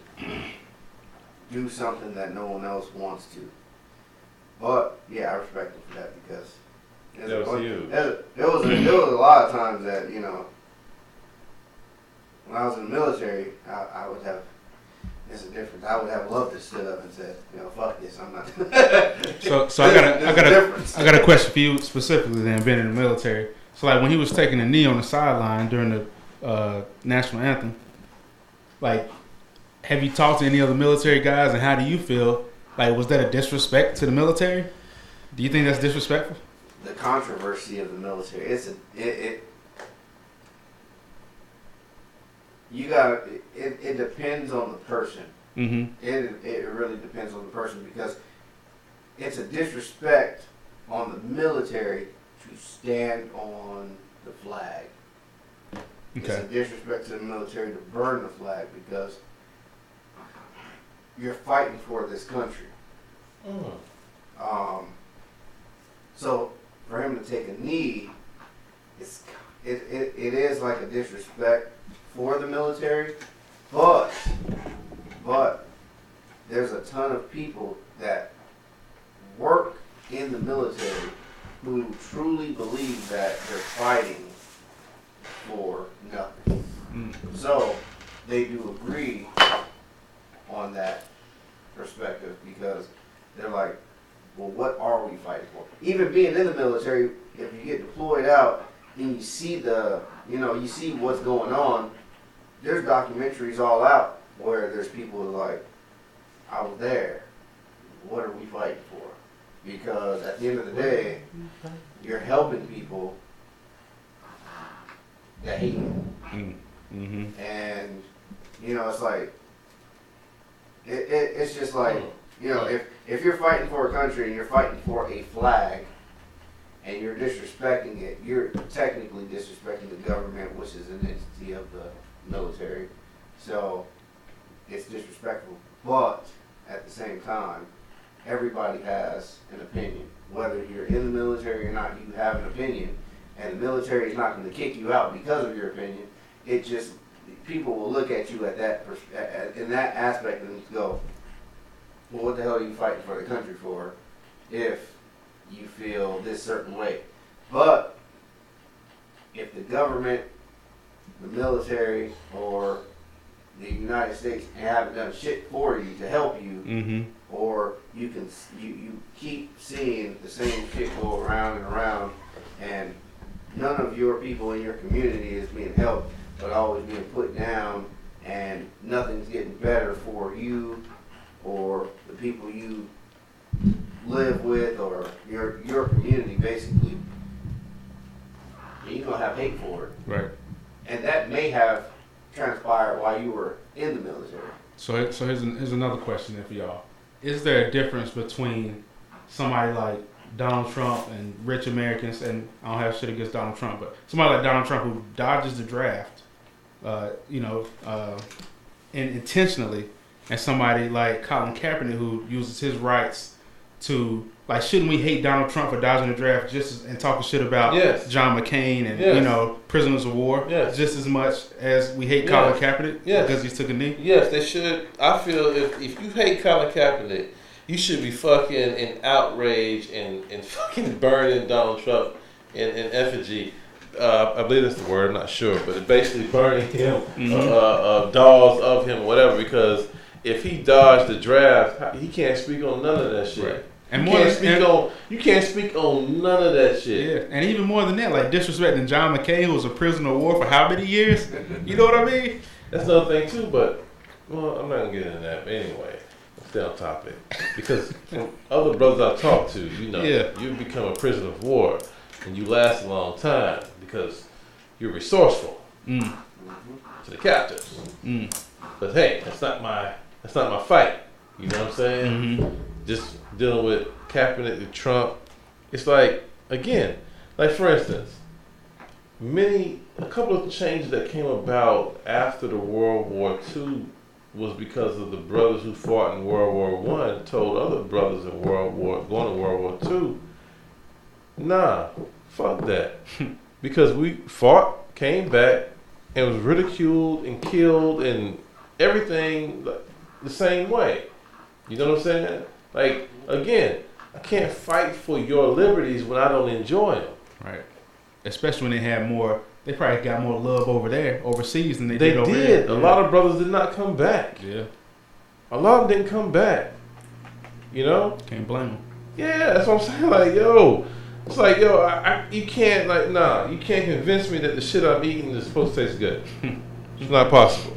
do something that no one else wants to. But yeah, I respect him for that because there was a lot of times that when I was in the military, I would have It's a difference. I would have loved to stood up and said, fuck this, I'm not. So I got a question for you specifically. Then being in the military, so like when he was taking a knee on the sideline during the national anthem, like, have you talked to any other military guys, and how do you feel? Like, was that a disrespect to the military? Do you think that's disrespectful? The controversy of the military, it depends on the person. Mm-hmm. It really depends on the person, because it's a disrespect on the military to stand on the flag. Okay. It's a disrespect to the military to burn the flag, because you're fighting for this country. So for him to take a knee, it is like a disrespect for the military, but there's a ton of people that work in the military who truly believe that they're fighting for nothing. So they do agree on that perspective, because they're like, well, what are we fighting for? Even being in the military, if you get deployed out and you see you see what's going on, there's documentaries all out where there's people like, I was there. What are we fighting for? Because at the end of the day, you're helping people that hate you. Mm-hmm. And, it's like, it's just like, if you're fighting for a country and you're fighting for a flag and you're disrespecting it, you're technically disrespecting the government, which is an entity of the military. So it's disrespectful. But at the same time, everybody has an opinion. Whether you're in the military or not, you have an opinion. And the military is not going to kick you out because of your opinion. It just, people will look at you in that aspect and go, well, what the hell are you fighting for the country for if you feel this certain way? But if the government, the military, or the United States haven't done shit for you to help you, or you keep seeing the same shit go around and around, and none of your people in your community is being helped, but always being put down, and nothing's getting better for you or the people you live with, or your community, basically, you're going to have hate for it. Right. And that may have transpired while you were in the military. So here's another question then for y'all. Is there a difference between somebody like Donald Trump and rich Americans, and I don't have shit against Donald Trump, but somebody like Donald Trump who dodges the draft, and intentionally, and somebody like Colin Kaepernick who uses his rights to, like, shouldn't we hate Donald Trump for dodging the draft and talking shit about John McCain and prisoners of war just as much as we hate Colin Kaepernick because he took a knee? Yes, they should. I feel if you hate Colin Kaepernick, you should be fucking in outrage and fucking burning Donald Trump in effigy. I believe that's the word, I'm not sure, but it's basically burning him, dolls of him, whatever, because if he dodged the draft, he can't speak on none of that shit. Right. And you can't speak on none of that shit. Yeah, and even more than that, like disrespecting John McCain, who was a prisoner of war for how many years? You know what I mean? That's another thing too, but I'm not gonna get into that. But anyway, let's stay on topic. Because from other brothers I've talked to, you become a prisoner of war and you last a long time because you're resourceful to the captors. But hey, that's not my fight. You know what I'm saying? Just dealing with Kaepernick and Trump. It's like, again, like for instance, a couple of changes that came about after the World War II was because of the brothers who fought in World War I told other brothers in going to World War II, nah, fuck that. Because we fought, came back, and was ridiculed and killed and everything the same way. You know what I'm saying? Like, again, I can't fight for your liberties when I don't enjoy them. Right. Especially when they probably got more love over there, overseas, than they did over there. A lot of brothers did not come back. Yeah. A lot of them didn't come back. You know? Can't blame them. Yeah, that's what I'm saying. Like, yo, it's like, yo, you can't, like, you can't convince me that the shit I'm eating is supposed to taste good. It's not possible.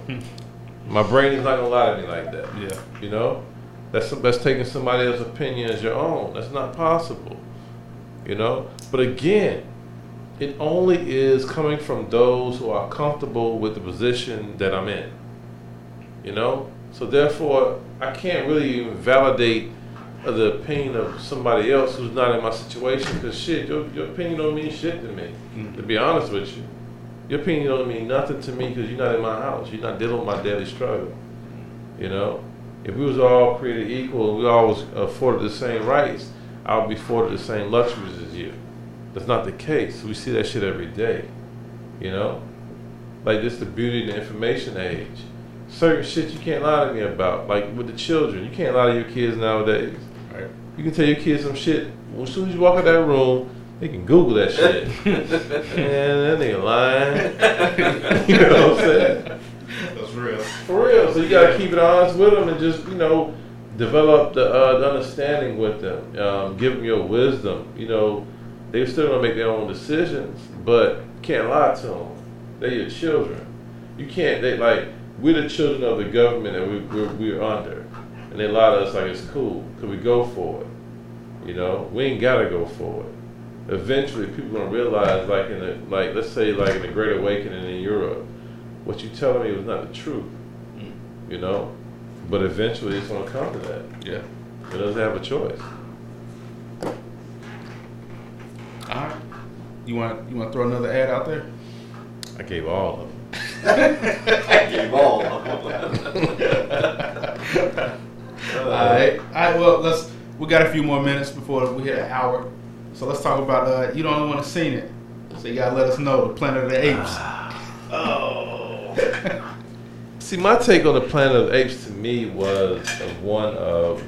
My brain is not gonna lie to me like that. Yeah. You know? That's taking somebody else's opinion as your own. That's not possible. You know? But again, it only is coming from those who are comfortable with the position that I'm in. You know? So therefore, I can't really even validate the opinion of somebody else who's not in my situation, because shit, your opinion don't mean shit to me, to be honest with you. Your opinion don't mean nothing to me because you're not in my house. You're not dealing with my daily struggle. You know? If we was all created equal and we all was afforded the same rights, I would be afforded the same luxuries as you. That's not the case. We see that shit every day. You know? Like, this is the beauty of the information age. Certain shit you can't lie to me about. Like with the children. You can't lie to your kids nowadays. Right. You can tell your kids some shit. Well, as soon as you walk out that room, they can Google that shit. Man, that nigga lying. You know what I'm saying? That's real. For real. So you gotta keep it honest with them and just, you know, develop the understanding with them. Give them your wisdom. You know, they still gonna make their own decisions, but you can't lie to them. They're your children. You can't. We're the children of the government that we're under, and they lie to us like it's cool because we go for it. You know, we ain't gotta go for it. Eventually, people gonna realize, let's say in the Great Awakening in Europe, what you telling me was not the truth. You know, but eventually it's gonna come to that. Yeah, it doesn't have a choice. All right, you want to throw another ad out there? I gave all of them. I gave all of them. All right. Well, we got a few more minutes before we hit an hour, so let's talk about. You the only one that's seen it, so you gotta let us know the Planet of the Apes. See, my take on the Planet of the Apes to me was one of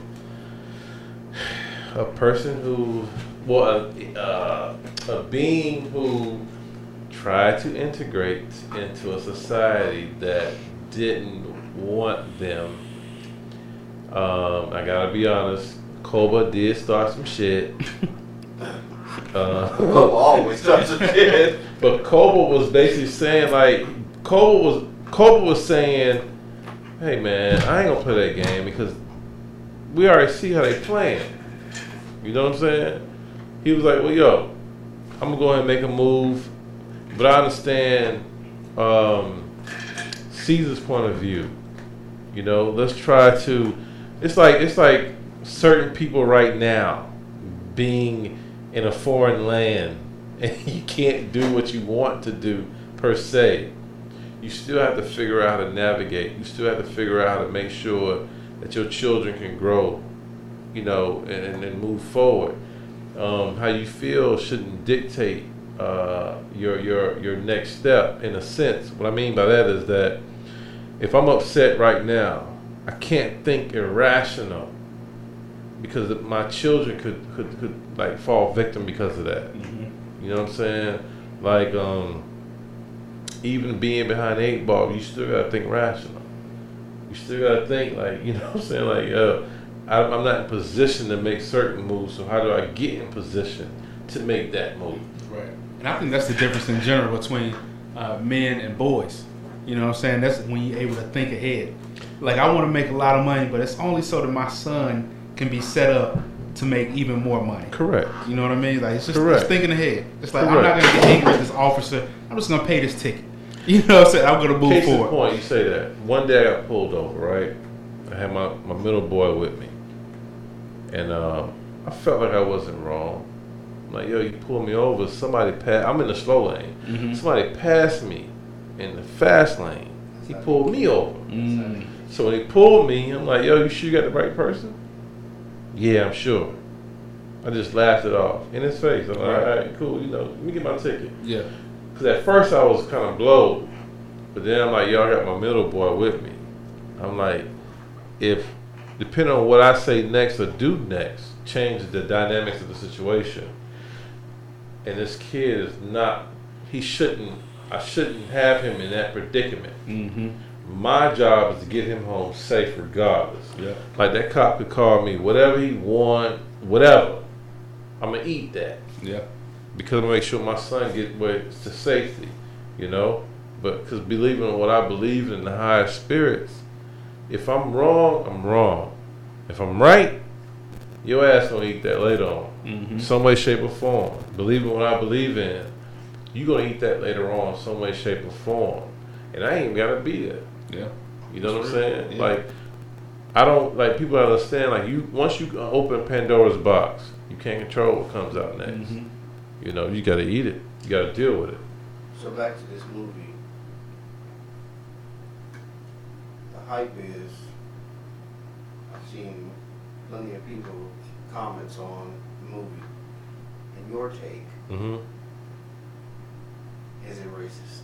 a person who, a being who tried to integrate into a society that didn't want them. I gotta be honest, Koba did start some shit. Koba always starts some shit. But Koba was basically saying, Koba was saying, hey man, I ain't gonna play that game because we already see how they playing. You know what I'm saying? He was like, well, yo, I'm gonna go ahead and make a move. But I understand Caesar's point of view. You know, let's try to. It's like certain people right now being in a foreign land and you can't do what you want to do per se. You still have to figure out how to navigate. You still have to figure out how to make sure that your children can grow, you know, and move forward. How you feel shouldn't dictate your next step, in a sense. What I mean by that is that if I'm upset right now, I can't think irrational because my children could fall victim because of that. Mm-hmm. You know what I'm saying? Even being behind the 8 ball, you still gotta think rational. You still gotta think you know what I'm saying? I'm not in position to make certain moves, so how do I get in position to make that move? Right. And I think that's the difference in general between men and boys. You know what I'm saying? That's when you're able to think ahead. Like, I want to make a lot of money, but it's only so that my son can be set up to make even more money. Correct. You know what I mean? Like, it's just Correct. thinking ahead. It's like, Correct. I'm not going to get angry at this officer. I'm just going to pay this ticket. You know what I'm saying? I'm going to move Case forward. in point, you say that. One day I got pulled over, right? I had my middle boy with me. And I felt like I wasn't wrong. I'm like, yo, you pulled me over. Somebody passed. I'm in the slow lane. Mm-hmm. Somebody passed me in the fast lane. He pulled me over. Mm. So when he pulled me, I'm like, yo, you sure you got the right person? Yeah, I'm sure. I just laughed it off in his face. I'm like, all right, cool. You know, let me get my ticket. Yeah. Because at first I was kind of blowed. But then I'm like, yo, I got my middle boy with me. I'm like, if, depending on what I say next or do next, changes the dynamics of the situation. And this kid is not, I shouldn't have him in that predicament. Mm-hmm. My job is to get him home safe regardless. Yeah. Like that cop could call me whatever he want, whatever. I'm gonna eat that. Yeah. Because I'm gonna make sure my son get to safety, you know. But because believing in what I believe in the higher spirits, if I'm wrong, I'm wrong. If I'm right, your ass gonna eat that later on, some way, shape, or form. Believing what I believe in, you gonna eat that later on, some way, shape, or form. And I ain't gotta be there. Yeah. You know what I'm saying? Yeah. Like, I don't like people understand. Like once you open Pandora's box, you can't control what comes out next. You know, you gotta eat it. You gotta deal with it. So back to this movie. The hype is, I've seen plenty of people comments on the movie. In your take, is it racist?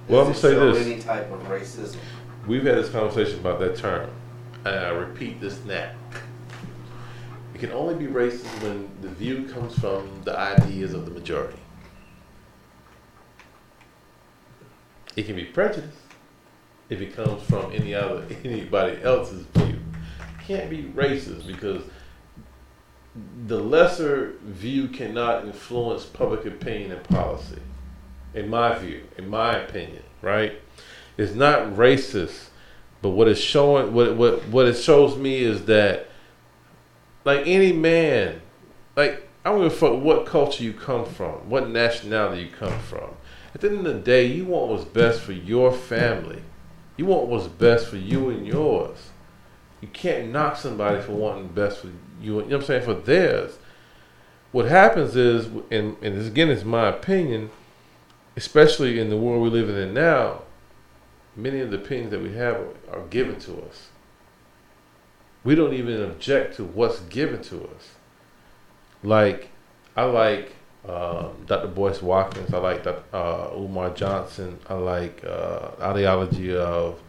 Well, I'm gonna say this. Any type of racism? We've had this conversation about that term, and I repeat this now. It can only be racist when the view comes from the ideas of the majority. It can be prejudice if it comes from anybody else's view. It can't be racist because the lesser view cannot influence public opinion and policy. In my view, in my opinion, right? It's not racist, but what it's showing, what it shows me is that, like any man, like I don't give a fuck what culture you come from, what nationality you come from. At the end of the day, you want what's best for your family. You want what's best for you and yours. You can't knock somebody for wanting the best for you. You know what I'm saying? For theirs. What happens is, and this again is my opinion, especially in the world we're living in now, many of the opinions that we have are given to us. We don't even object to what's given to us. Like, I like Dr. Boyce Watkins. I like Umar Johnson. I like ideology of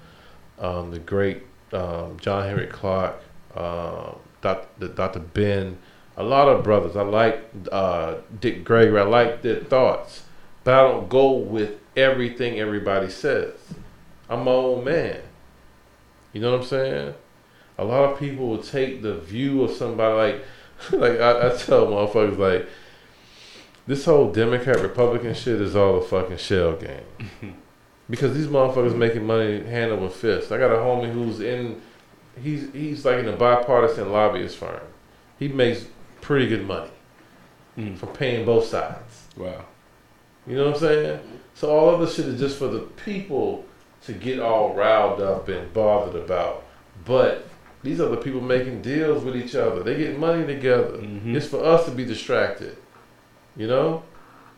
the great John Henry Clark, Dr. Ben. A lot of brothers. I like Dick Gregory. I like their thoughts. But I don't go with everything everybody says. I'm my own man. You know what I'm saying? A lot of people will take the view of somebody like I tell motherfuckers like, this whole Democrat Republican shit is all a fucking shell game. Because these motherfuckers making money hand over fist. I got a homie who's he's like in a bipartisan lobbyist firm. He makes pretty good money for paying both sides. Wow. You know what I'm saying? So all of this shit is just for the people to get all riled up and bothered about. But these are the people making deals with each other. They get money together. It's for us to be distracted. You know?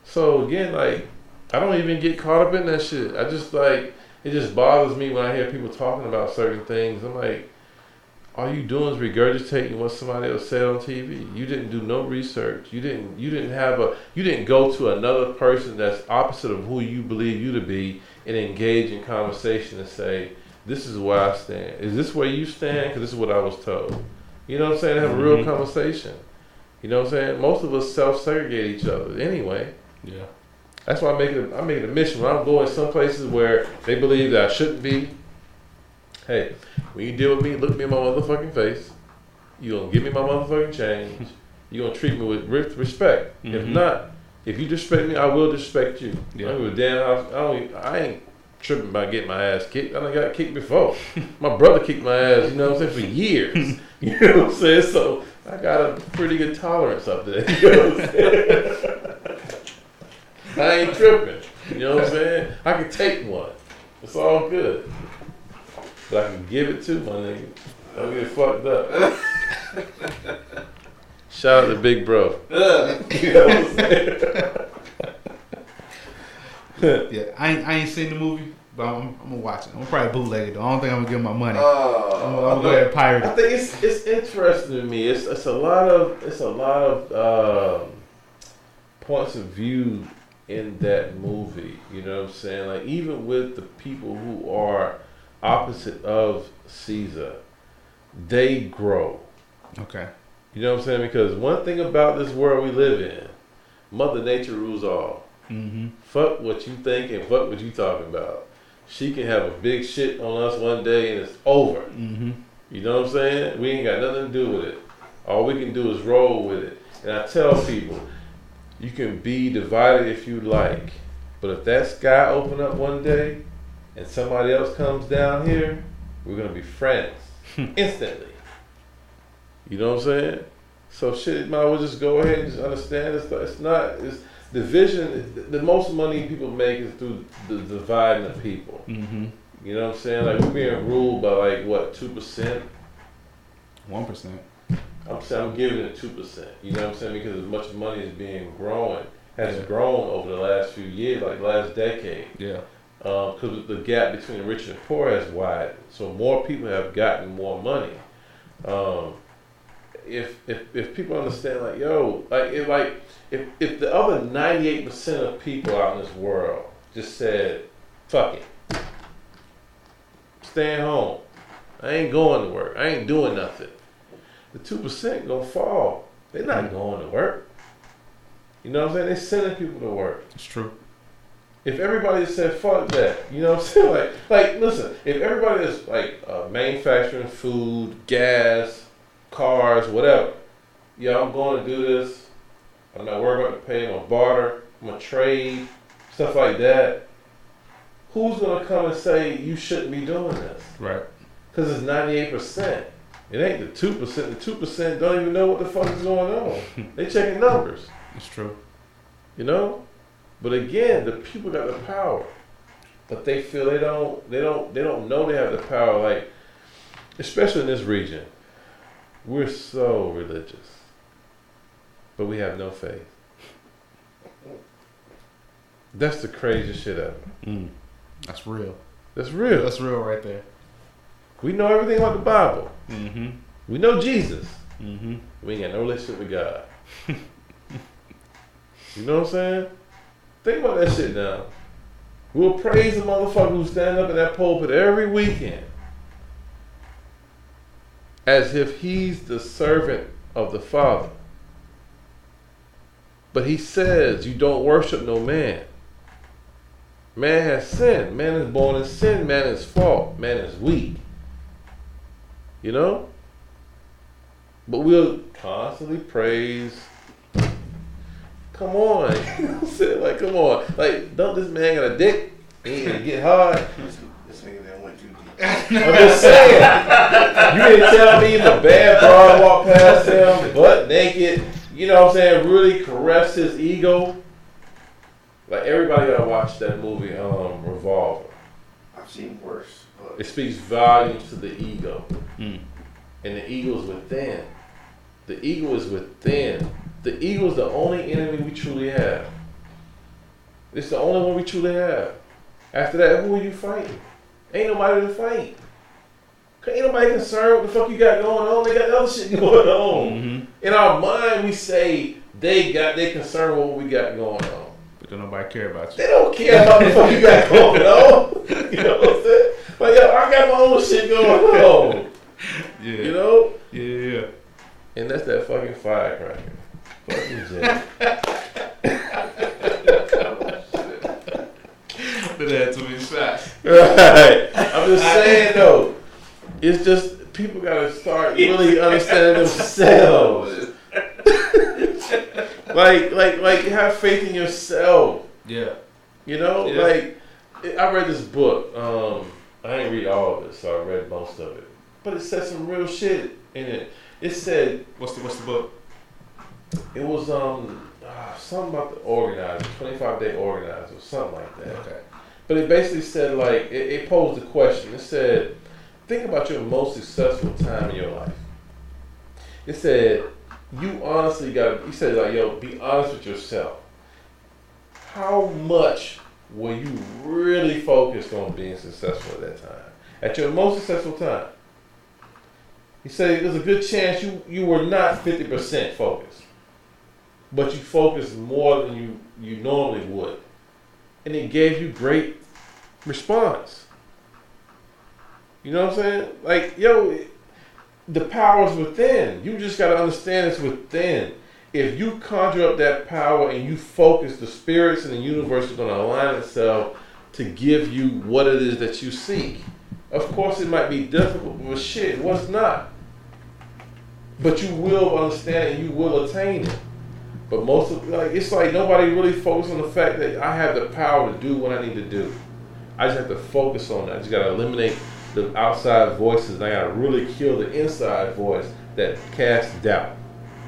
So again, like, I don't even get caught up in that shit. I just like, it just bothers me when I hear people talking about certain things. I'm like, all you doing is regurgitating what somebody else said on TV. You didn't do no research. You didn't go to another person that's opposite of who you believe you to be and engage in conversation and say, this is where I stand. Is this where you stand? Because this is what I was told. You know what I'm saying? Have a real conversation. You know what I'm saying? Most of us self-segregate each other anyway. Yeah. That's why I make it a mission. When I'm going some places where they believe that I shouldn't be, hey, when you deal with me, look me in my motherfucking face. You gonna give me my motherfucking change. You gonna treat me with respect. If not, if you disrespect me, I will disrespect you. Yeah. I don't give a damn. I ain't tripping about getting my ass kicked. I done got kicked before. My brother kicked my ass, you know what I'm saying, for years. You know what I'm saying? So I got a pretty good tolerance up there. You know what I'm saying? I ain't tripping. You know what I'm saying? I can take one. It's all good. But I can give it to my nigga. Don't get fucked up. Shout out to Big Bro. You know what I'm saying? Yeah, I ain't seen the movie, but I'm gonna watch it. I'm gonna probably bootleg it though. I don't think I'm gonna give my money. I'm gonna go ahead and pirate it. I think it's interesting to me. It's a lot of points of view in that movie. You know what I'm saying? Like even with the people who are opposite of Caesar, they grow. Okay. You know what I'm saying? Because one thing about this world we live in, Mother Nature rules all. Fuck what you think and fuck what you talking about. she can have a big shit on us one day and it's over. Mm-hmm. You know what I'm saying? We ain't got nothing to do with it. All we can do is roll with it. And I tell people, you can be divided if you like, but if that sky open up one day and somebody else comes down here, we're gonna be friends instantly. You know what I'm saying? So shit, might as well just go ahead and just understand it's division. The most money people make is through the dividing of people. Mm-hmm. You know what I'm saying? Like, we're being ruled by like what, 2%? 1%. I'm saying I'm giving it 2%. You know what I'm saying? Because as much money is being has grown over the last few years, like last decade. Yeah. Because the gap between the rich and the poor has widened, so more people have gotten more money. If people understand, like, yo, if the other 98% of people out in this world just said, fuck it, staying home, I ain't going to work, I ain't doing nothing, the 2% gonna fall. They're not going to work. You know what I'm saying? They're sending people to work. It's true. If everybody just said fuck that, you know what I'm saying? Like listen, if everybody is like manufacturing food, gas, cars, whatever, I'm going to do this. I'm not worried about to pay. I'm gonna barter. I'm gonna trade, stuff like that. Who's gonna come and say you shouldn't be doing this? Right. Because it's 98%. It ain't the 2%. The 2% don't even know what the fuck is going on. They checking numbers. It's true. You know? But again, the people got the power. But they feel they don't know they have the power. Like, especially in this region, we're so religious. But we have no faith. That's the craziest shit ever. That's real. That's real. That's real right there. We know everything about the Bible. Mm-hmm. We know Jesus. Mm-hmm. We ain't got no relationship with God. You know what I'm saying? Think about that shit now. We'll praise the motherfucker who stand up in that pulpit every weekend as if he's the servant of the Father. But he says you don't worship no man. Man has sinned. Man is born in sin. Man is fault. Man is weak. You know? But we'll constantly praise. Come on. You know what I'm saying? Like, come on. Like, don't this man got a dick? He ain't gonna get hard. This nigga that went too deep. I'm just saying. You didn't tell me the bad broad walked past him, butt naked, you know what I'm saying, really caressed his ego. Like, everybody gotta watch that movie, Revolver. I've seen worse. But It speaks volumes to the ego. And the ego is within. The ego is within. The ego is the only enemy we truly have. It's the only one we truly have. After that, who are you fighting? Ain't nobody to fight. Ain't nobody concerned what the fuck you got going on. They got other shit going on. Mm-hmm. In our mind, we say they concerned with what we got going on. But don't nobody care about you. They don't care about the fuck you got going on. You know what I'm saying? Like, yo, I got my own shit going on. Yeah. You know? Yeah. And that's that fucking firecracker. Fucking jet. But that had too many shots. Right. I'm just saying though, it's just people gotta start really understanding themselves. like have faith in yourself. Yeah. You know, Yeah. like I read this book. I ain't read all of it, so I read most of it. But it said some real shit in it. It said, What's the book? it was something about the organizer, 25-day organizer, or something like that. Okay. But it basically said, like, it posed a question. It said, think about your most successful time in your life. It said, you honestly got, he said, like, yo, be honest with yourself. How much were you really focused on being successful at that time? At your most successful time? He said there's a good chance you were not 50% focused. But you focused more than you normally would. And it gave you great response. You know what I'm saying? Like, yo, the power's within. You just got to understand it's within. If you conjure up that power and you focus, the spirits in the universe are going to align itself to give you what it is that you seek. Of course, it might be difficult, but shit, what's not? But you will understand and you will attain it. But most of it's like nobody really focuses on the fact that I have the power to do what I need to do. I just have to focus on that. I just gotta eliminate the outside voices. And I gotta really kill the inside voice that casts doubt.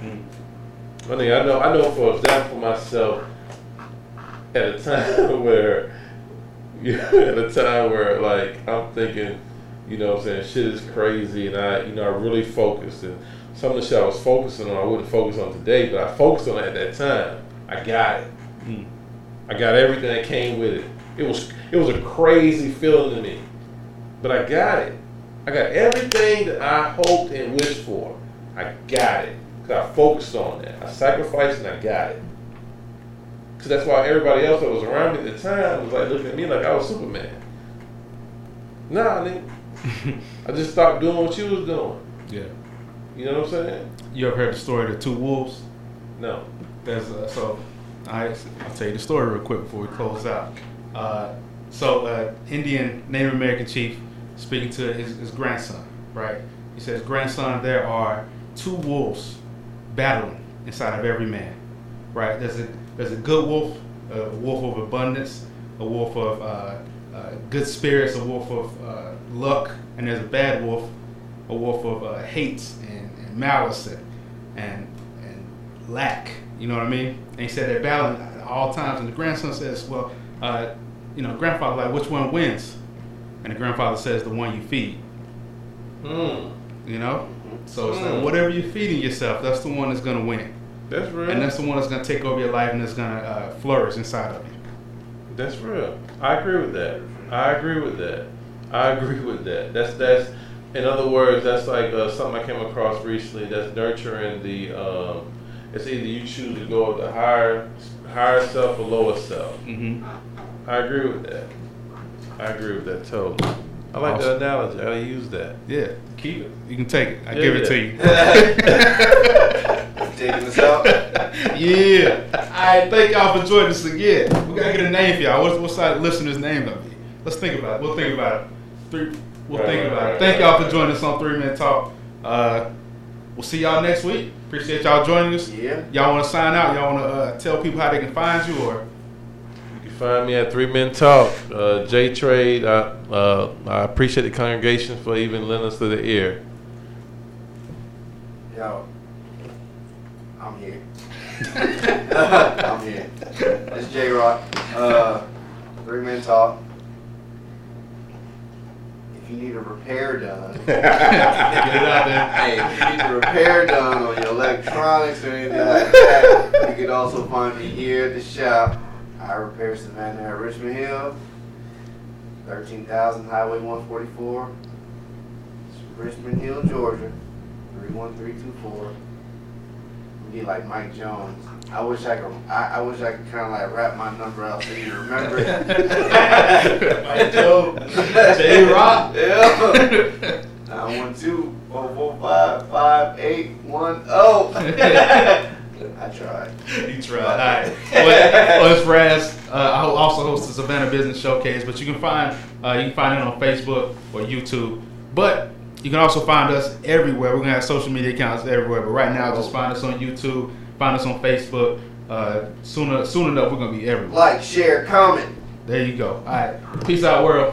I mean, I know for example myself, at a time where like I'm thinking, you know what I'm saying, shit is crazy, and I really focused, and some of the shit I was focusing on I wouldn't focus on today, but I focused on it at that time. I got it. I got everything that came with it. It was a crazy feeling to me, but I got it. I got everything that I hoped and wished for. I got it. Because I focused on that. I sacrificed and I got it. Because that's why everybody else that was around me at the time was like looking at me like I was Superman. Nah, nigga. I just stopped doing what you was doing. Yeah. You know what I'm saying? You ever heard the story of the two wolves? No. There's I'll tell you the story real quick before we close out. Indian Native American chief speaking to his grandson, right? He says, grandson, there are two wolves battling inside of every man, right? There's a good wolf, a wolf of abundance, a wolf of good spirits, a wolf of luck, and there's a bad wolf, a wolf of hate and malice and lack. You know what I mean? And he said they're battling at all times. And the grandson says, well, grandfather, like, which one wins? And the grandfather says, the one you feed. You know? So it's like, whatever you're feeding yourself, that's the one that's going to win. That's real. And that's the one that's going to take over your life and that's going to flourish inside of you. That's real. I agree with that. That's in other words, that's like something I came across recently. That's nurturing the. It's either you choose to go with the higher self or lower self. I agree with that. Totally. I like the analogy. I use that. Yeah, keep it. You can take it. I give it to you. Taking this out? Yeah. All right, thank y'all for joining us again. We gotta get a name for y'all. What's our listener's name gonna be? Let's think about it. We'll think about it. Thank y'all for joining us on 3 Minute Talk. We'll see y'all next week. Appreciate y'all joining us. Yeah. Y'all want to sign out? Y'all want to tell people how they can find you, or? You can find me at 3 Minute Talk. J Trade. I appreciate the congregation for even lending us to the ear. Yo, I'm here. I'm here. It's J Rock. 3 Minute Talk. If you need a repair done, get it out there. Hey, if you need a repair done on your electronics or anything like that, you can also find me here at the shop. I repair Savannah at Richmond Hill, 13,000 Highway 144, Richmond Hill, Georgia, 31324. Be like Mike Jones. I wish I could kind of like rap my number out so you remember it. Mike Jones. J Rock. Yeah. 912-445-5810. I tried. You tried. All right. Well, it's Razz. I also host the Savannah Business Showcase, but you can find it on Facebook or YouTube. But you can also find us everywhere. We're going to have social media accounts everywhere. But right now, just find us on YouTube. Find us on Facebook. Soon enough, we're going to be everywhere. Like, share, comment. There you go. All right. Peace out, world.